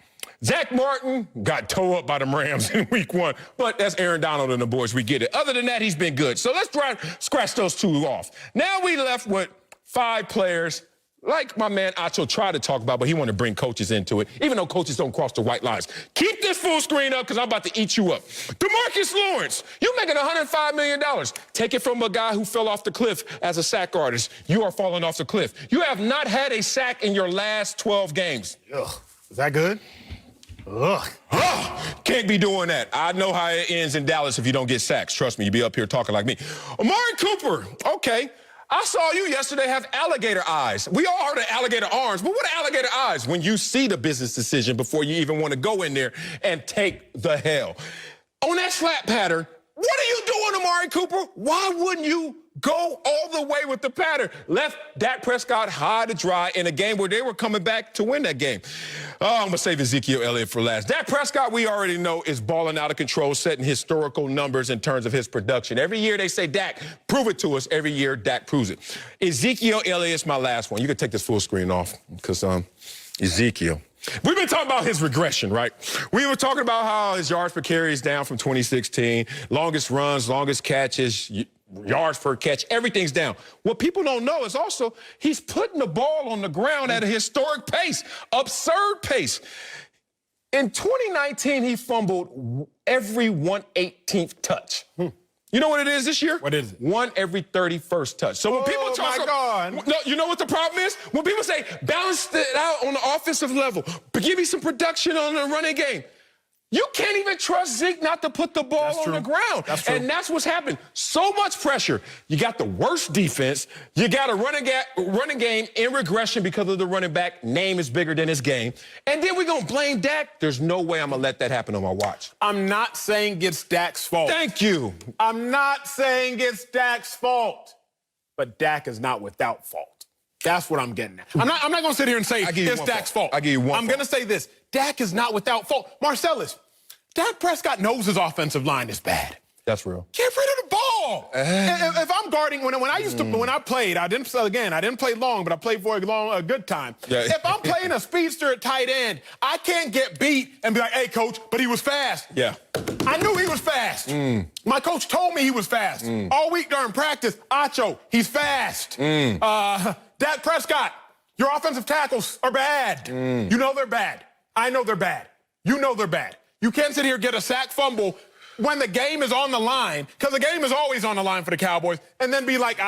[SPEAKER 1] Zach Martin got towed up by the Rams in week 1, but that's Aaron Donald and the boys. We get it. Other than that, he's been good. So let's scratch those 2 off. Now we left with 5 players like my man Acho tried to talk about, but he wanted to bring coaches into it, even though coaches don't cross the white lines. Keep this full screen up because I'm about to eat you up. DeMarcus Lawrence, you making $105 million. Take it from a guy who fell off the cliff as a sack artist. You are falling off the cliff. You have not had a sack in your last 12 games.
[SPEAKER 2] Ugh. Is that good? Ugh.
[SPEAKER 1] Can't be doing that. I know how it ends in Dallas if you don't get sacks. Trust me, you be up here talking like me. Amari Cooper, okay. I saw you yesterday have alligator eyes. We all heard of alligator arms, but what are alligator eyes? When you see the business decision before you even want to go in there and take the hell. On that slap pattern, what are you doing, Amari Cooper? Why wouldn't you go all the way with the pattern? Left Dak Prescott high to dry in a game where they were coming back to win that game. Oh, I'm going to save Ezekiel Elliott for last. Dak Prescott, we already know, is balling out of control, setting historical numbers in terms of his production. Every year they say, Dak, prove it to us. Every year, Dak proves it. Ezekiel Elliott's my last one. You can take this full screen off because Ezekiel. We've been talking about his regression, right? We were talking about how his yards per carry is down from 2016, longest runs, longest catches, yards per catch, everything's down. What people don't know is also he's putting the ball on the ground at a historic pace, absurd pace. In 2019, he fumbled every 1/18th touch. You know what it is this year?
[SPEAKER 2] What is it?
[SPEAKER 1] 1 every 31st touch. So when people talk about, no, you know what the problem is? When people say balance it out on the offensive level, but give me some production on the running game, you can't even trust Zeke not to put the ball on the ground.
[SPEAKER 2] That's true.
[SPEAKER 1] And that's what's happened. So much pressure. You got the worst defense. You got a running game in regression because of the running back. Name is bigger than his game. And then we're going to blame Dak. There's no way I'm going to let that happen on my watch.
[SPEAKER 2] I'm not saying it's Dak's fault.
[SPEAKER 1] Thank you.
[SPEAKER 2] I'm not saying it's Dak's fault. But Dak is not without fault. That's what I'm getting at. I'm not going to sit here and say it's Dak's fault.
[SPEAKER 1] I give you one
[SPEAKER 2] I'm going to say this. Dak is not without fault. Marcellus, Dak Prescott knows his offensive line is bad.
[SPEAKER 1] That's real.
[SPEAKER 2] Get rid of the ball. If I'm guarding, when I played, I didn't play long, but I played for a good time.
[SPEAKER 1] Yeah.
[SPEAKER 2] If I'm playing a speedster at tight end, I can't get beat and be like, hey, coach, but he was fast.
[SPEAKER 1] Yeah.
[SPEAKER 2] I knew he was fast. My coach told me he was fast. All week during practice, Acho, he's fast. Dak Prescott, your offensive tackles are bad. You know they're bad. I know they're bad. You know they're bad. You can't sit here and get a sack fumble when the game is on the line, because the game is always on the line for the Cowboys, and then be like,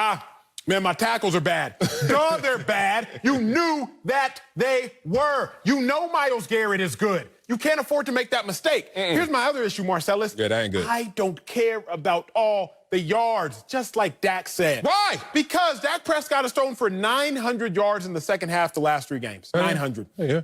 [SPEAKER 2] man, my tackles are bad. No, they're bad. You knew that they were. You know Myles Garrett is good. You can't afford to make that mistake. Here's my other issue, Marcellus.
[SPEAKER 1] Yeah, that ain't good.
[SPEAKER 2] I don't care about all the yards, just like Dak said.
[SPEAKER 1] Why?
[SPEAKER 2] Because Dak Prescott has thrown for 900 yards in the second half the last 3 games. 900.
[SPEAKER 1] Yeah.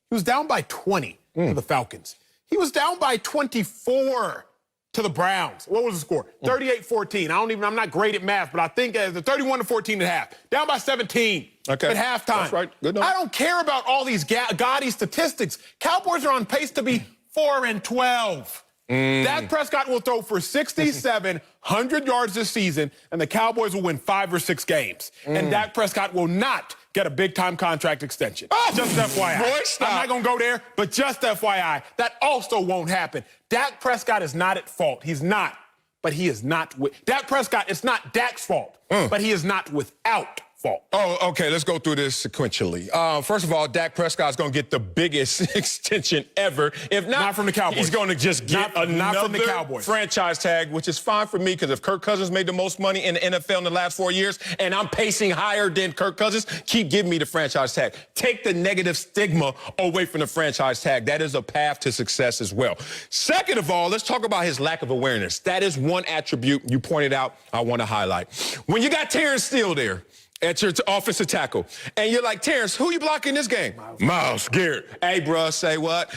[SPEAKER 2] He was down by 20 to the Falcons. He was down by 24 to the Browns. What was the score? 38-14. I'm not great at math, but I think the 31-14 at half. Down by 17 at halftime.
[SPEAKER 1] That's right. Good enough.
[SPEAKER 2] I don't care about all these gaudy statistics. Cowboys are on pace to be 4-12. Dak Prescott will throw for 6,700 yards this season, and the Cowboys will win 5 or 6 games. And Dak Prescott will not get a big-time contract extension. Just FYI.
[SPEAKER 1] Boy, stop.
[SPEAKER 2] I'm not going to go there, but just FYI. That also won't happen. Dak Prescott is not at fault. He's not. But he is not with... Dak Prescott, it's not Dak's fault, but he is not without fault.
[SPEAKER 1] Oh, okay, let's go through this sequentially. First of all, Dak Prescott's going to get the biggest extension ever. If not
[SPEAKER 2] from the Cowboys.
[SPEAKER 1] He's going to just get
[SPEAKER 2] not from the
[SPEAKER 1] another
[SPEAKER 2] Cowboys.
[SPEAKER 1] franchise tag, which is fine for me because if Kirk Cousins made the most money in the NFL in the last 4 years and I'm pacing higher than Kirk Cousins, keep giving me the franchise tag. Take the negative stigma away from the franchise tag. That is a path to success as well. Second of all, let's talk about his lack of awareness. That is one attribute you pointed out I want to highlight. When you got Terrence Steele there, at your offensive tackle. And you're like, Terrence, who you blocking this game? Myles Garrett. Hey, bruh, say what?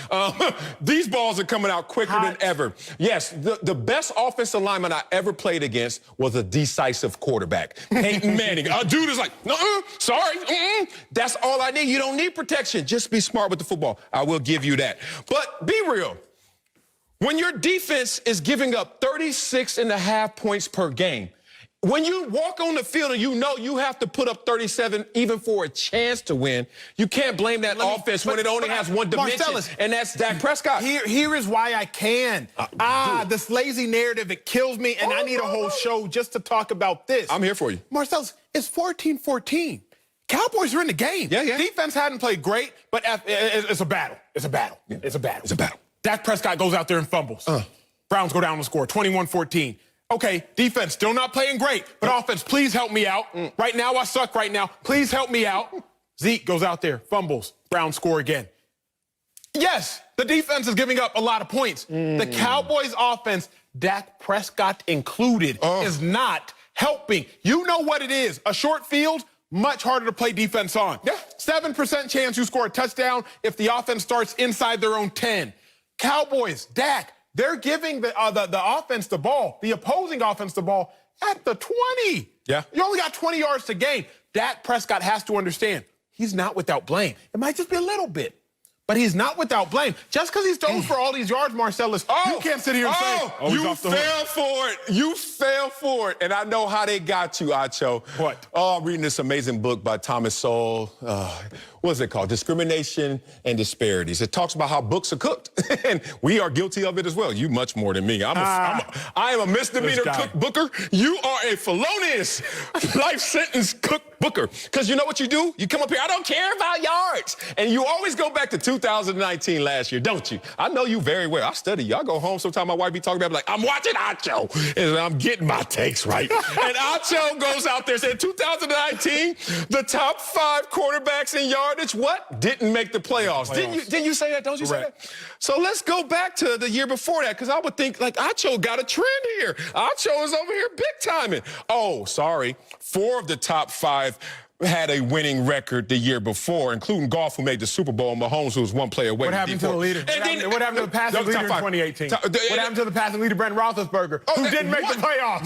[SPEAKER 1] These balls are coming out quicker than ever. Yes, the best offensive lineman I ever played against was a decisive quarterback. Peyton Manning. A dude is like, sorry. That's all I need. You don't need protection. Just be smart with the football. I will give you that. But be real. When your defense is giving up 36.5 points per game, when you walk on the field and you know you have to put up 37 even for a chance to win, you can't blame that offense when it only has one dimension,
[SPEAKER 2] Marcellus,
[SPEAKER 1] and that's Dak Prescott.
[SPEAKER 2] Here is why I can. This lazy narrative, it kills me, and I need a whole show just to talk about this.
[SPEAKER 1] I'm here for you.
[SPEAKER 2] Marcellus, it's 14-14. Cowboys are in the game.
[SPEAKER 1] Yeah.
[SPEAKER 2] Defense hadn't played great, but it's a battle. It's a battle.
[SPEAKER 1] Yeah.
[SPEAKER 2] It's a battle.
[SPEAKER 1] It's a battle.
[SPEAKER 2] Dak Prescott goes out there and fumbles. Browns go down to score, 21-14. Okay, defense still not playing great, but offense, please help me out. Right now, I suck right now. Please help me out. Zeke goes out there, fumbles. Browns score again. Yes, the defense is giving up a lot of points. The Cowboys offense, Dak Prescott included, is not helping. You know what it is. A short field, much harder to play defense on. 7% chance you score a touchdown if the offense starts inside their own 10. Cowboys, Dak, they're giving the offense the ball, the opposing offense the ball at the 20.
[SPEAKER 1] Yeah.
[SPEAKER 2] You only got 20 yards to gain. Dak Prescott has to understand he's not without blame. It might just be a little bit, but he's not without blame. Just because he's thrown for all these yards, Marcellus, you can't sit here and say,
[SPEAKER 1] you fell for it. You fell for it. And I know how they got you, Acho.
[SPEAKER 2] What?
[SPEAKER 1] Oh, I'm reading this amazing book by Thomas Sowell. What's it called? Discrimination and Disparities. It talks about how books are cooked. And we are guilty of it as well. You much more than me. I am a misdemeanor cookbooker. You are a felonious life sentence cookbooker. Because you know what you do? You come up here, I don't care about yards. And you always go back to 2019 last year, don't you? I know you very well. I study you. I go home sometime, my wife be talking about me like, I'm watching Acho. And I'm getting my takes right. And Acho goes out there and said, 2019, the top 5 quarterbacks in yardage, what? Didn't make the playoffs. Didn't you say that? Don't you say that? So let's go back to the year before that, because I would think, like, Acho got a trend here. Acho is over here big timing. Oh, sorry. 4 of the top 5 had a winning record the year before, including Goff, who made the Super Bowl, and Mahomes, who was 1 play away.
[SPEAKER 2] What happened to the leader? What happened to the passing leader in 2018? What happened to the passing leader, Brent Roethlisberger, who didn't make the playoffs?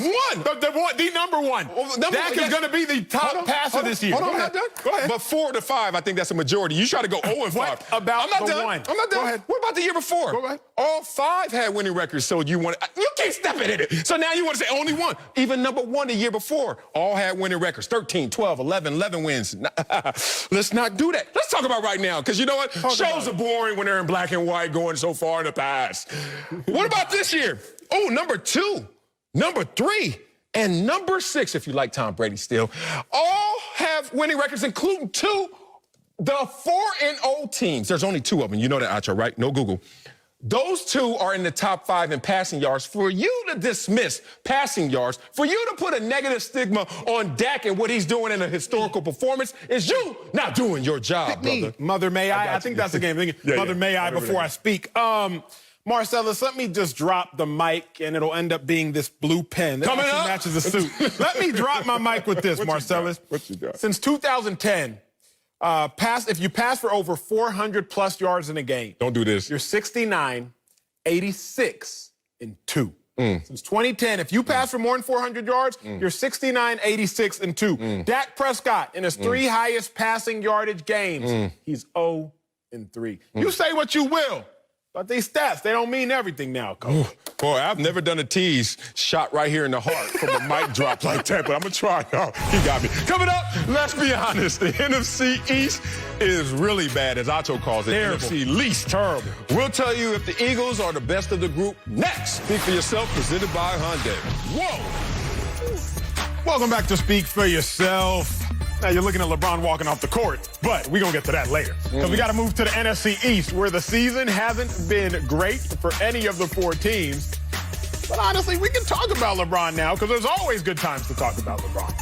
[SPEAKER 2] The number one. Dak is going to be the top passer this year.
[SPEAKER 1] Hold on, I'm not done. Go ahead. But 4 to 5, I think that's a majority. You try to go 0 and 5.
[SPEAKER 2] What about
[SPEAKER 1] I'm not
[SPEAKER 2] the
[SPEAKER 1] done.
[SPEAKER 2] one?
[SPEAKER 1] I'm not done.
[SPEAKER 2] Go ahead.
[SPEAKER 1] What about the year before?
[SPEAKER 2] Go ahead.
[SPEAKER 1] All 5 had winning records, so you can't step in it. So now you want to say only 1. Even number 1 the year before, all had winning records. 13, 12, 11 wins. Let's not do that. Let's talk about right now, because you know what? Shows are boring when they're in black and white going so far in the past. What about this year? Oh, number 2, number 3, and number 6, if you like Tom Brady still, all have winning records, including 2, the 4-0 teams. There's only 2 of them. You know that, Acho, right? No Google. Those 2 are in the top 5 in passing yards. For you to dismiss passing yards, for you to put a negative stigma on Dak and what he's doing in a historical performance, is you not doing your job, brother.
[SPEAKER 2] Mother, may I? I think that's the game. Mother, may I before I speak? Marcellus, let me just drop the mic, and it'll end up being this blue pen that actually matches the suit. Let me drop my mic with this, Marcellus.
[SPEAKER 1] What you got?
[SPEAKER 2] Since 2010, if you pass for over 400+ yards in a game,
[SPEAKER 1] Don't do this.
[SPEAKER 2] you're 69, 86, and 2. Since 2010, if you pass for more than 400 yards, you're 69, 86, and 2. Dak Prescott, in his 3 highest passing yardage games, he's 0 and 3. You say what you will, but these stats, they don't mean everything now, Coach.
[SPEAKER 1] Boy, I've never done a tease shot right here in the heart from a mic drop like that, but I'm going to try. Oh, he got me. Coming up, let's be honest, the NFC East is really bad, as Acho calls it.
[SPEAKER 2] Terrible.
[SPEAKER 1] NFC least.
[SPEAKER 2] Terrible.
[SPEAKER 1] We'll tell you if the Eagles are the best of the group next. Speak for yourself, presented by Hyundai. Whoa!
[SPEAKER 2] Welcome back to Speak for Yourself. Now, you're looking at LeBron walking off the court, but we're going to get to that later. Because we got to move to the NFC East, where the season hasn't been great for any of the 4 teams. But honestly, we can talk about LeBron now, because there's always good times to talk about LeBron.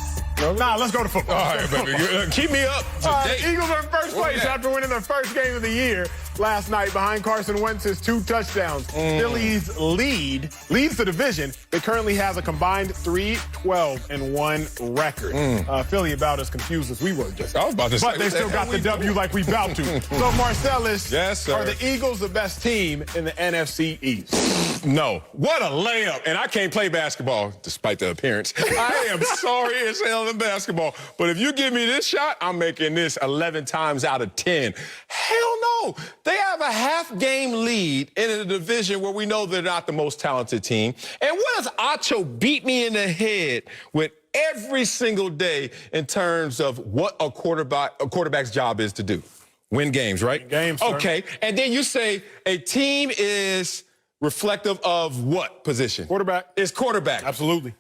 [SPEAKER 2] Nah, let's go to football.
[SPEAKER 1] All right, baby. Keep me up to date.
[SPEAKER 2] The Eagles are in first place after winning their first game of the year last night behind Carson Wentz's 2 touchdowns. Phillies leads the division. They currently have a combined 3-12-1 record. Philly about as confused as we were just.
[SPEAKER 1] I was about to say,
[SPEAKER 2] but they still got the W like we about to. So, Marcellus,
[SPEAKER 1] yes, sir.
[SPEAKER 2] Are the Eagles the best team in the NFC East?
[SPEAKER 1] No. What a layup. And I can't play basketball, despite the appearance. I am sorry as hell in basketball. But if you give me this shot, I'm making this 11 times out of 10. Hell no. They have a half-game lead in a division where we know they're not the most talented team. And what does Acho beat me in the head with every single day in terms of what a quarterback's job is to do? Win games, right?
[SPEAKER 2] Win games, sir.
[SPEAKER 1] Okay. And then you say a team is reflective of what position?
[SPEAKER 2] Quarterback.
[SPEAKER 1] It's quarterback.
[SPEAKER 2] Absolutely.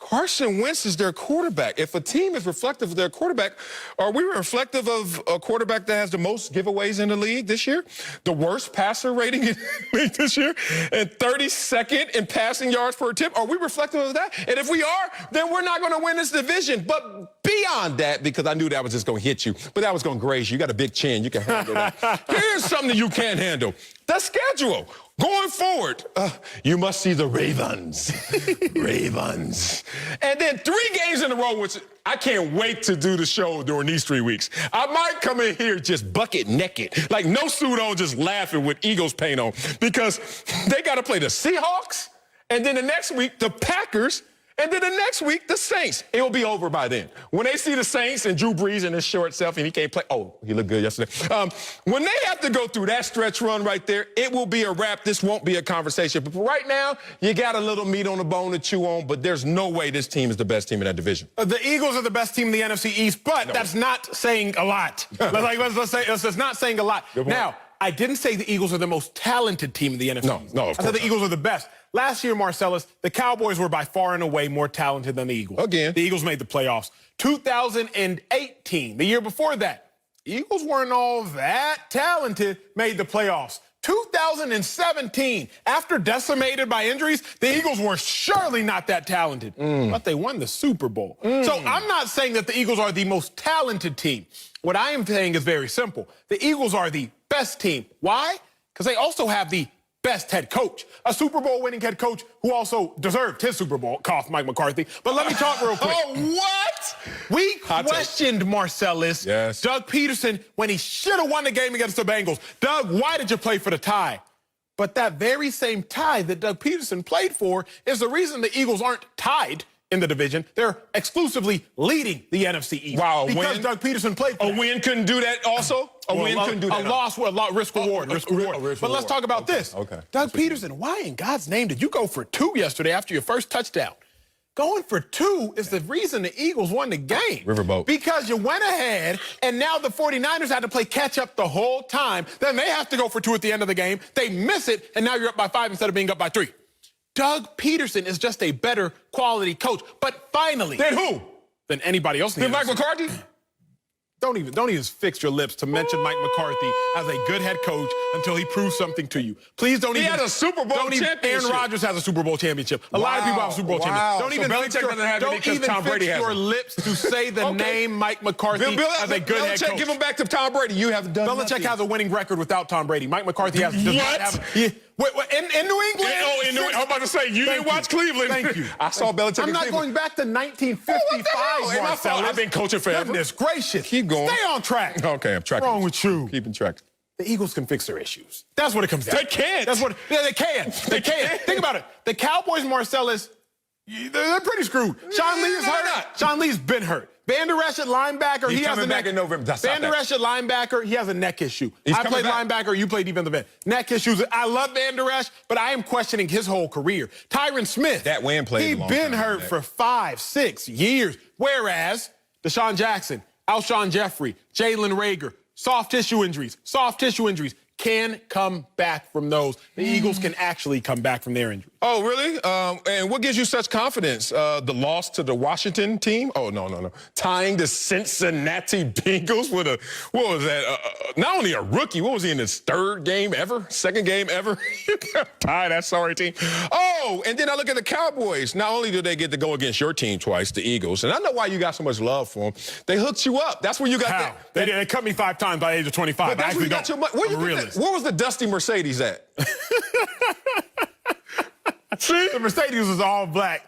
[SPEAKER 1] Carson Wentz is their quarterback. If a team is reflective of their quarterback, are we reflective of a quarterback that has the most giveaways in the league this year? The worst passer rating in the league this year? And 32nd in passing yards per attempt? Are we reflective of that? And if we are, then we're not going to win this division. But beyond that, because I knew that was just going to hit you, but that was going to graze you. You got a big chin. You can handle that. Here's something that you can't handle. The schedule. Going forward, you must see the Ravens. Ravens. And then 3 games in a row, which I can't wait to do the show during these 3 weeks. I might come in here just bucket naked, like no suit on, just laughing with Eagles paint on, because they got to play the Seahawks, and then the next week, the Packers, and then the next week, the Saints. It will be over by then. When they see the Saints and Drew Brees in his short self and he can't play. Oh, he looked good yesterday. When they have to go through that stretch run right there, it will be a wrap. This won't be a conversation. But right now, you got a little meat on the bone to chew on, but there's no way this team is the best team in that division.
[SPEAKER 2] The Eagles are the best team in the NFC East, but that's not saying a lot. Let's not saying a lot. Now, I didn't say the Eagles are the most talented team in the NFC East.
[SPEAKER 1] No, of course
[SPEAKER 2] I said the Eagles are the best. Last year, Marcellus, the Cowboys were by far and away more talented than the Eagles.
[SPEAKER 1] Again.
[SPEAKER 2] The Eagles made the playoffs. 2018, the year before that, Eagles weren't all that talented, made the playoffs. 2017, after decimated by injuries, the Eagles were surely not that talented, but they won the Super Bowl. So I'm not saying that the Eagles are the most talented team. What I am saying is very simple. The Eagles are the best team. Why? Because they also have the best head coach, a Super Bowl winning head coach who also deserved his Super Bowl, cough Mike McCarthy. But let me talk real quick.
[SPEAKER 1] Oh, what?
[SPEAKER 2] We questioned Marcellus, Doug Peterson, when he should have won the game against the Bengals. Doug, why did you play for the tie? But that very same tie that Doug Peterson played for is the reason the Eagles aren't tied in the division. They're exclusively leading the NFC East.
[SPEAKER 1] Wow,
[SPEAKER 2] because Doug Peterson played for
[SPEAKER 1] a win couldn't do that also? A win couldn't do that.
[SPEAKER 2] A loss with a lot risk-reward. But let's talk about this.
[SPEAKER 1] Okay.
[SPEAKER 2] Doug Peterson, why in God's name did you go for 2 yesterday after your first touchdown? Going for 2 is the reason the Eagles won the game.
[SPEAKER 1] Riverboat.
[SPEAKER 2] Because you went ahead, and now the 49ers had to play catch-up the whole time. Then they have to go for 2 at the end of the game. They miss it, and now you're up by 5 instead of being up by 3. Doug Peterson is just a better quality coach. But finally...
[SPEAKER 1] Then who?
[SPEAKER 2] Than anybody else in the
[SPEAKER 1] Then Mike McCarthy?
[SPEAKER 2] Don't even fix your lips to mention Mike McCarthy as a good head coach until he proves something to you. Please don't even...
[SPEAKER 1] He has a Super Bowl championship.
[SPEAKER 2] Aaron Rodgers has a Super Bowl championship. A lot of people have a Super Bowl championship. Don't even fix your lips to say the name Mike McCarthy as a good head coach.
[SPEAKER 1] Give him back to Tom Brady. You have done
[SPEAKER 2] Belichick has a winning record without Tom Brady. Mike McCarthy does not have... In New England?
[SPEAKER 1] I'm about to say, you didn't watch Cleveland.
[SPEAKER 2] Thank you.
[SPEAKER 1] I saw Belichick
[SPEAKER 2] I'm not going back to 1955, Marcellus.
[SPEAKER 1] I've been coaching forever.
[SPEAKER 2] Goodness gracious.
[SPEAKER 1] Keep going.
[SPEAKER 2] Stay on track.
[SPEAKER 1] Okay, I'm tracking.
[SPEAKER 2] What's wrong with you?
[SPEAKER 1] Keeping track.
[SPEAKER 2] The Eagles can fix their issues. That's what it comes down to.
[SPEAKER 1] They can't.
[SPEAKER 2] They can. They can. Think about it. The Cowboys, Marcellus, they're pretty screwed. Sean Lee is hurt. Sean Lee's been hurt. Van Der Esch at linebacker, he has a neck.
[SPEAKER 1] Back in November.
[SPEAKER 2] Van Der Esch at linebacker, he has a neck issue. I played linebacker, you played defensive end. Neck issues. I love Van Der Esch, but I am questioning his whole career. Tyron Smith.
[SPEAKER 1] That Wayne played a long
[SPEAKER 2] He's been hurt for 5, 6 years. Whereas Deshaun Jackson, Alshon Jeffrey, Jalen Reagor, soft tissue injuries, can come back from those. The Eagles can actually come back from their injuries.
[SPEAKER 1] Oh, really? And what gives you such confidence? The loss to the Washington team? Oh, no. Tying the Cincinnati Bengals with a, what was that? Not only a rookie, what was he in his 3rd game ever? 2nd game ever? Tie that sorry team. Oh, and then I look at the Cowboys. Not only do they get to go against your team twice, the Eagles, and I know why you got so much love for them. They hooked you up. That's where you got that.
[SPEAKER 2] They cut me 5 times by the age of 25.
[SPEAKER 1] But that's where you got your money. Where was the dusty Mercedes at?
[SPEAKER 2] See? The Mercedes was all black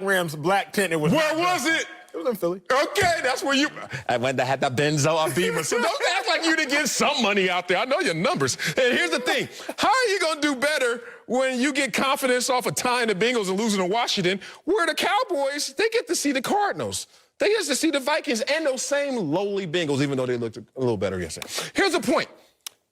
[SPEAKER 2] rims, black tint.
[SPEAKER 1] Where was it?
[SPEAKER 2] It was in Philly.
[SPEAKER 1] Okay, that's where you... I went to have the Benzo or Beamer. So don't act like you didn't get some money out there. I know your numbers. And here's the thing. How are you going to do better when you get confidence off of tying the Bengals and losing to Washington, where the Cowboys, they get to see the Cardinals? They get to see the Vikings and those same lowly Bengals, even though they looked a little better yesterday. Here's the point.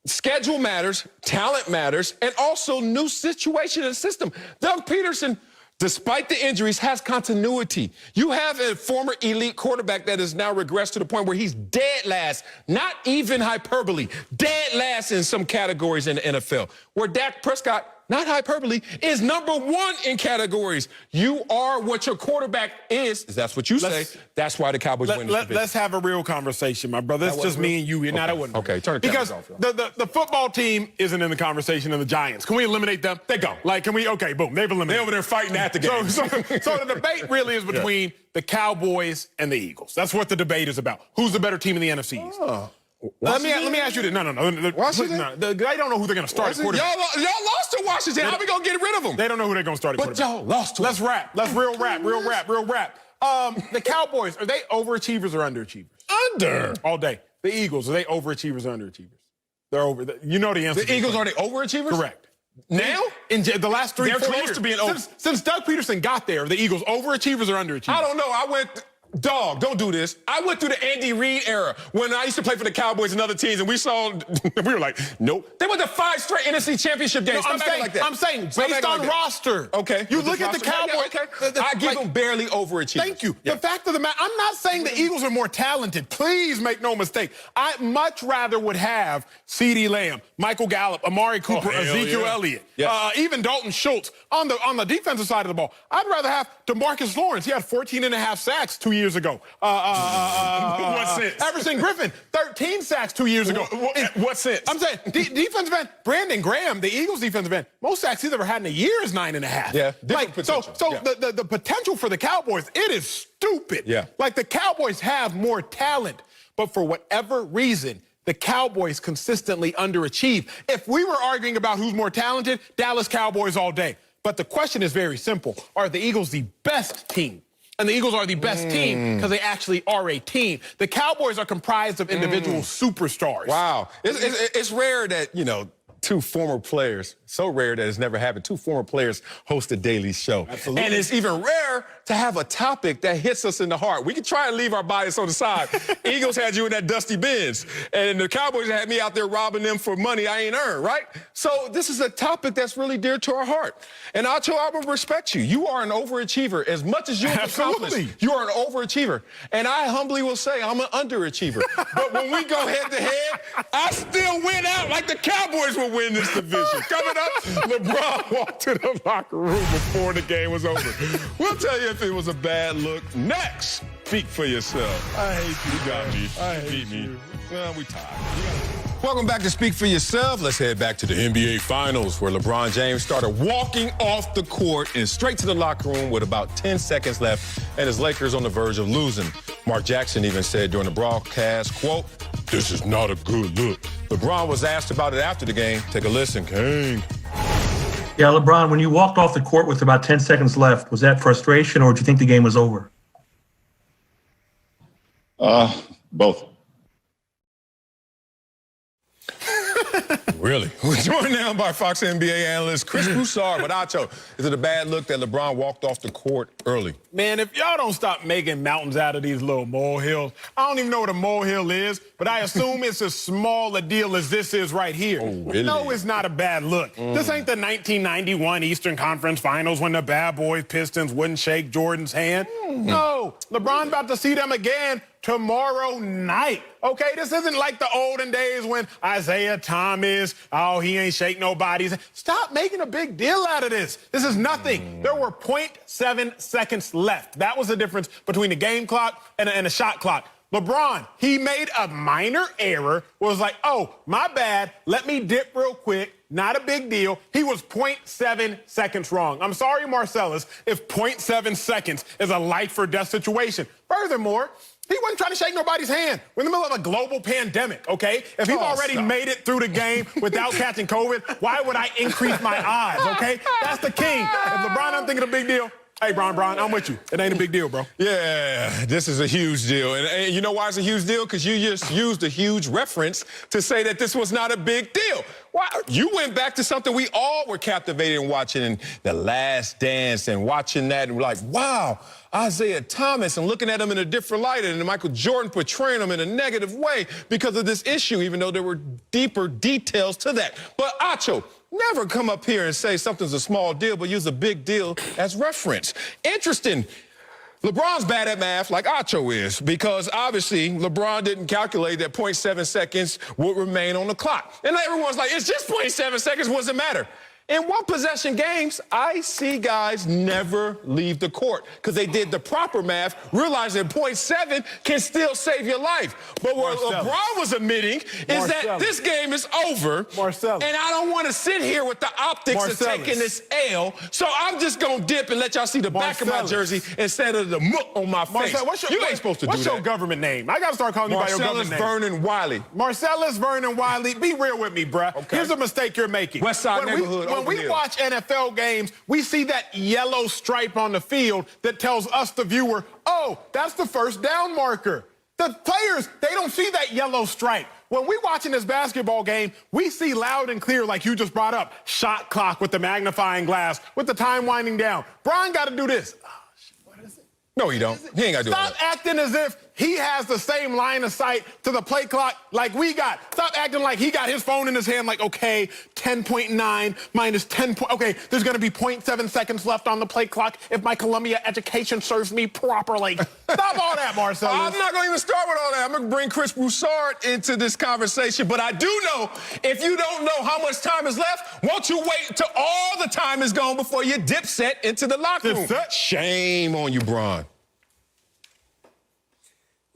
[SPEAKER 1] Schedule matters, talent matters, and also new situation and system. Doug Peterson, despite the injuries, has continuity. You have a former elite quarterback that has now regressed to the point where he's dead last, not even hyperbole, dead last in some categories in the NFL, where Dak Prescott not hyperbole, is #1 in categories. You are what your quarterback is. That's what you say. That's why the Cowboys win this division.
[SPEAKER 2] Let's have a real conversation, my brother. It's just me and you. Not that wouldn't.
[SPEAKER 1] Okay, turn the
[SPEAKER 2] because
[SPEAKER 1] cameras off.
[SPEAKER 2] the football team isn't in the conversation of the Giants. Can we eliminate them? They go. Like, can we? Okay, boom. They've eliminated.
[SPEAKER 1] They're over there fighting at the game.
[SPEAKER 2] So the debate really is between the Cowboys and the Eagles. That's what the debate is about. Who's the better team in the NFC East? Let me ask you this. No.
[SPEAKER 1] Washington?
[SPEAKER 2] They don't know who they're going to start.
[SPEAKER 1] Y'all lost to Washington. How are we going to get rid of them?
[SPEAKER 2] They don't know who they're going to start.
[SPEAKER 1] But y'all lost to them.
[SPEAKER 2] Let's rap. Let's real rap. The Cowboys, are they overachievers or underachievers?
[SPEAKER 1] Under.
[SPEAKER 2] All day. The Eagles, are they overachievers or underachievers? They're over. You know the answer.
[SPEAKER 1] The Eagles, are they overachievers?
[SPEAKER 2] Correct.
[SPEAKER 1] Now?
[SPEAKER 2] In the last 3
[SPEAKER 1] They're
[SPEAKER 2] 4
[SPEAKER 1] close
[SPEAKER 2] years.
[SPEAKER 1] to being over.
[SPEAKER 2] Since Doug Peterson got there, the Eagles overachievers or underachievers?
[SPEAKER 1] I don't know. Dog, don't do this. I went through the Andy Reid era when I used to play for the Cowboys and other teams, and we were like, nope. They went to 5 straight NFC Championship games.
[SPEAKER 2] No, I'm saying based on roster.
[SPEAKER 1] Okay.
[SPEAKER 2] You look at the Cowboys.
[SPEAKER 1] I give them barely overachievers.
[SPEAKER 2] Thank you.
[SPEAKER 1] Yeah.
[SPEAKER 2] The fact of the matter, I'm not saying the Eagles are more talented. Please make no mistake. I much rather would have CeeDee Lamb, Michael Gallup, Amari Cooper, Ezekiel Elliott, even Dalton Schultz on the defensive side of the ball. I'd rather have DeMarcus Lawrence. He had 14.5 sacks 2 years ago.
[SPEAKER 1] What sense?
[SPEAKER 2] Everson Griffin, 13 sacks 2 years ago.
[SPEAKER 1] What sense?
[SPEAKER 2] I'm saying defensive end, Brandon Graham, the Eagles defensive end, most sacks he's ever had in a year is 9.5.
[SPEAKER 1] Yeah,
[SPEAKER 2] the potential for the Cowboys, it is stupid.
[SPEAKER 1] Yeah.
[SPEAKER 2] Like, the Cowboys have more talent, but for whatever reason, the Cowboys consistently underachieve. If we were arguing about who's more talented, Dallas Cowboys all day. But the question is very simple. Are the Eagles the best team? And the Eagles are the best team because they actually are a team. The Cowboys are comprised of individual superstars.
[SPEAKER 1] Wow. It's rare that, 2 former players, so rare that it's never happened, 2 former players host a daily show.
[SPEAKER 2] Absolutely.
[SPEAKER 1] And it's even rare to have a topic that hits us in the heart. We can try and leave our bias on the side. Eagles had you in that dusty Benz, and the Cowboys had me out there robbing them for money I ain't earned, right? So this is a topic that's really dear to our heart. And I will respect you. You are an overachiever. As much as you've accomplished, you are an overachiever. And I humbly will say I'm an underachiever. But when we go head-to-head, I still win out like the Cowboys will win this division. Coming up, LeBron walked to the locker room before the game was over. We'll tell you if it was a bad look. Next, speak for yourself.
[SPEAKER 2] I hate you.
[SPEAKER 1] You got me.
[SPEAKER 2] I
[SPEAKER 1] You beat
[SPEAKER 2] hate
[SPEAKER 1] me.
[SPEAKER 2] you.
[SPEAKER 1] Well, we tied. Welcome back to Speak for Yourself. Let's head back to the NBA Finals, where LeBron James started walking off the court and straight to the locker room with about 10 seconds left, and his Lakers on the verge of losing. Mark Jackson even said during the broadcast, quote, "This is not a good look." LeBron was asked about it after the game. Take a listen, King.
[SPEAKER 7] Yeah, LeBron, when you walked off the court with about 10 seconds left, was that frustration or did you think the game was over?
[SPEAKER 8] Both.
[SPEAKER 1] Really? We're joined now by Fox NBA analyst Chris Broussard. But Acho, is it a bad look that LeBron walked off the court early?
[SPEAKER 2] Man, if y'all don't stop making mountains out of these little molehills, I don't even know what a molehill is, but I assume it's as small a deal as this is right here.
[SPEAKER 1] Oh, really?
[SPEAKER 2] No, it's not a bad look. This ain't the 1991 Eastern Conference Finals when the bad boys Pistons wouldn't shake Jordan's hand. No, LeBron about to see them again tomorrow night. Okay, this isn't like the olden days when Isaiah Thomas, he ain't shake nobody's. Stop making a big deal out of this. This is nothing. There were 0.7 seconds left. That was the difference between the game clock and the shot clock. LeBron, he made a minor error, was like, oh, my bad, let me dip real quick. Not a big deal. He was 0.7 seconds wrong. I'm sorry, Marcellus, if 0.7 seconds is a life or death situation. Furthermore, he wasn't trying to shake nobody's hand. We're in the middle of a global pandemic, okay? If he's already made it through the game without catching COVID, why would I increase my odds, okay? That's the king. If LeBron doesn't think it's a big deal, hey, Bron, I'm with you. It ain't a big deal, bro.
[SPEAKER 1] Yeah, this is a huge deal. And you know why it's a huge deal? Because you just used a huge reference to say that this was not a big deal. Why? You went back to something we all were captivated in watching in The Last Dance and watching that and we're like, wow, Isaiah Thomas, and looking at him in a different light and Michael Jordan portraying him in a negative way because of this issue, even though there were deeper details to that. But Acho, never come up here and say something's a small deal, but use a big deal as reference. Interesting. LeBron's bad at math like Acho is because obviously LeBron didn't calculate that 0.7 seconds would remain on the clock. And everyone's like, it's just 0.7 seconds, what does it matter? In one-possession games, I see guys never leave the court because they did the proper math, realizing .7 can still save your life. But what LeBron was admitting is that this game is over, and I don't want to sit here with the optics of taking this L, so I'm just going to dip and let y'all see the back of my jersey instead of the muck on my face. You ain't supposed to do that.
[SPEAKER 2] What's your government name? I got to start calling you by your government name.
[SPEAKER 1] Marcellus Vernon Wiley.
[SPEAKER 2] Marcellus Vernon Wiley. Be real with me, bruh.
[SPEAKER 1] Okay.
[SPEAKER 2] Here's a mistake you're making.
[SPEAKER 1] West Side neighborhood.
[SPEAKER 2] When we watch NFL games, we see that yellow stripe on the field that tells us, the viewer, oh, that's the first down marker. The players, they don't see that yellow stripe. When we watching this basketball game, we see loud and clear, like you just brought up, shot clock with the magnifying glass, with the time winding down. Brian got to do this. What is it?
[SPEAKER 1] No, he don't. He ain't got to do that.
[SPEAKER 2] Stop acting as if he has the same line of sight to the play clock like we got. Stop acting like he got his phone in his hand like, okay, 10.9 minus 10. Okay, there's going to be 0.7 seconds left on the play clock if my Columbia education serves me properly. Stop all that, Marcellus.
[SPEAKER 1] I'm not going to even start with all that. I'm going to bring Chris Broussard into this conversation. But I do know, if you don't know how much time is left, won't you wait until all the time is gone before you dip set into the locker room? Shame on you, Bron.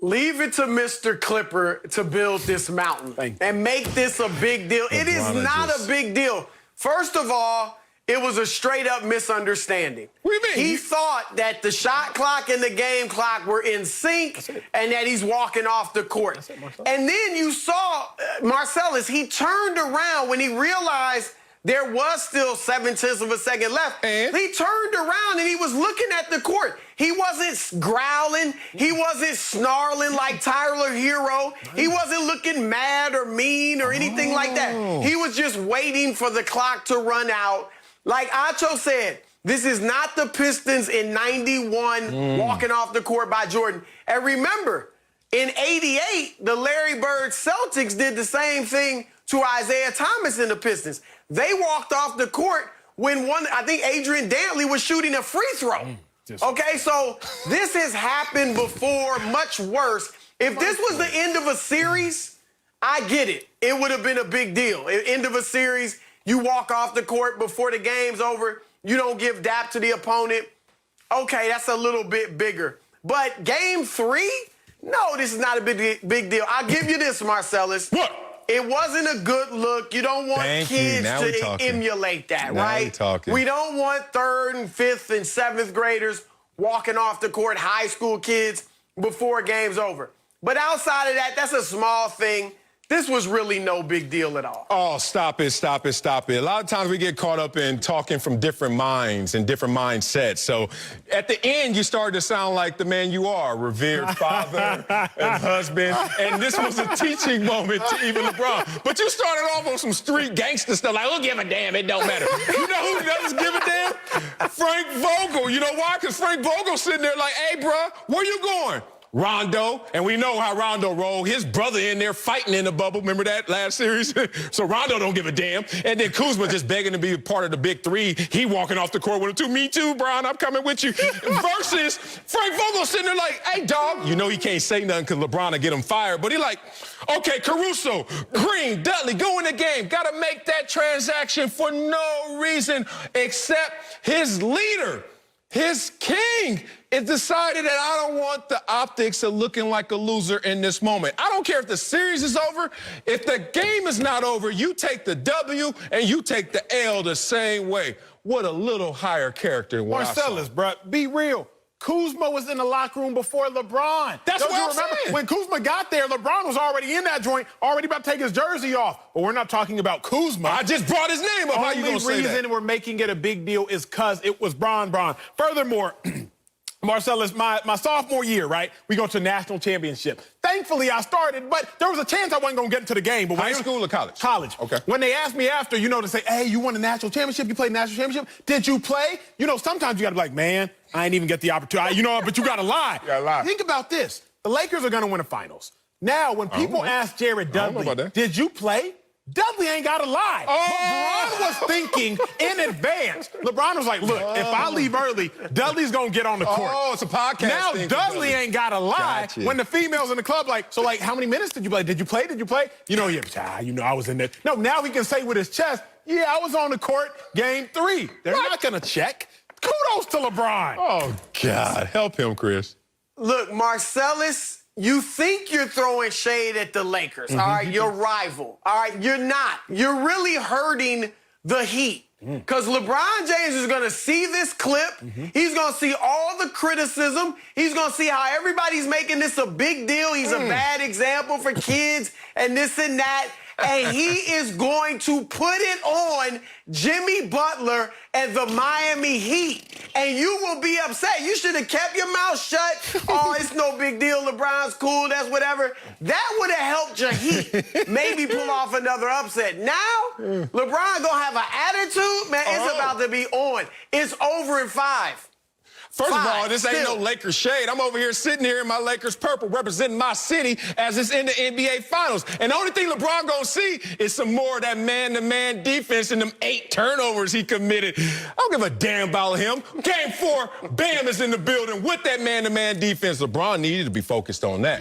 [SPEAKER 9] Leave it to Mr. Clipper to build this mountain and make this a big deal. It is not a big deal. First of all, it was a straight-up misunderstanding.
[SPEAKER 1] What do you mean?
[SPEAKER 9] He thought that the shot clock and the game clock were in sync and that he's walking off the court. And then you saw Marcellus, he turned around when he realized there was still 0.7 of a second left.
[SPEAKER 1] And?
[SPEAKER 9] He turned around and he was looking at the court. He wasn't growling. He wasn't snarling like Tyler Hero. He wasn't looking mad or mean or anything like that. He was just waiting for the clock to run out. Like Acho said, this is not the Pistons in 91 walking off the court by Jordan. And remember, in 88, the Larry Bird Celtics did the same thing to Isaiah Thomas and the Pistons. They walked off the court when I think Adrian Dantley was shooting a free throw. Okay, so this has happened before, much worse. If this was the end of a series, I get it. It would have been a big deal. End of a series, you walk off the court before the game's over, you don't give dap to the opponent. Okay, that's a little bit bigger. But game 3? No, this is not a big deal. I'll give you this, Marcellus.
[SPEAKER 1] What?
[SPEAKER 9] It wasn't a good look. You don't want kids to emulate that, right? We don't want 3rd and 5th and 7th graders walking off the court, high school kids, before game's over. But outside of that, that's a small thing. This was really no big deal at all.
[SPEAKER 1] Oh, stop it, stop it, stop it. A lot of times we get caught up in talking from different minds and different mindsets. So at the end, you started to sound like the man you are, revered father and husband. And this was a teaching moment to even LeBron. But you started off on some street gangster stuff, like, who give a damn, it don't matter. You know who doesn't give a damn? Frank Vogel. You know why? Because Frank Vogel's sitting there like, hey, bro, where you going? Rondo, and we know how Rondo rolled. His brother in there fighting in the bubble. Remember that last series? So Rondo don't give a damn. And then Kuzma just begging to be a part of the big 3. He walking off the court with him too. Me too, Brian, I'm coming with you. Versus Frank Vogel sitting there like, hey, dog. You know he can't say nothing because LeBron will get him fired. But he like, okay, Caruso, Green, Dudley, go in the game. Got to make that transaction for no reason except his leader, his king, it decided that I don't want the optics of looking like a loser in this moment. I don't care if the series is over. If the game is not over, you take the W and you take the L the same way. What a little higher character than what
[SPEAKER 2] Marcellus, bro, be real. Kuzma was in the locker room before LeBron.
[SPEAKER 1] That's what I'm saying.
[SPEAKER 2] When Kuzma got there, LeBron was already in that joint, already about to take his jersey off. But we're not talking about Kuzma.
[SPEAKER 1] I just brought his name up. How you gonna say that?
[SPEAKER 2] The only reason we're making it a big deal is because it was Bron. Furthermore, Marcellus, my sophomore year, right? We go to a national championship. Thankfully, I started, but there was a chance I wasn't going to get into the game. But
[SPEAKER 1] high school or college?
[SPEAKER 2] College.
[SPEAKER 1] Okay.
[SPEAKER 2] When they asked me after, to say, hey, you won a national championship? You played national championship? Did you play? Sometimes you got to be like, man, I ain't even get the opportunity. But you got to lie.
[SPEAKER 1] You got to lie.
[SPEAKER 2] Think about this. The Lakers are going to win a finals. Now, when people ask Jared Dudley, did you play? Dudley ain't got to lie. LeBron was thinking in advance. LeBron was like, look, if I leave early, Dudley's going to get on the court.
[SPEAKER 1] Oh, it's a podcast
[SPEAKER 2] Now
[SPEAKER 1] thing
[SPEAKER 2] Dudley ain't got to lie when the females in the club how many minutes did you play? Did you play? I was in there. No, now he can say with his chest, Yeah, I was on the court, game 3. They're not going to check. Kudos to LeBron.
[SPEAKER 1] Oh, God. Help him, Chris.
[SPEAKER 9] Look, Marcellus, you think you're throwing shade at the Lakers, all right? Your rival, all right? You're not. You're really hurting the Heat. Because LeBron James is going to see this clip. He's going to see all the criticism. He's going to see how everybody's making this a big deal. He's a bad example for kids and this and that. And he is going to put it on Jimmy Butler and the Miami Heat. And you will be upset. You should have kept your mouth shut. Oh, it's no big deal. LeBron's cool. That's whatever. That would have helped your Heat maybe pull off another upset. Now, LeBron going to have an attitude. Man, it's about to be on. It's over in 5.
[SPEAKER 1] First of all, this ain't no Lakers shade. I'm over here sitting here in my Lakers purple representing my city as it's in the NBA Finals. And the only thing LeBron gonna see is some more of that man-to-man defense and them 8 turnovers he committed. I don't give a damn about him. Game 4, Bam is in the building with that man-to-man defense. LeBron needed to be focused on that.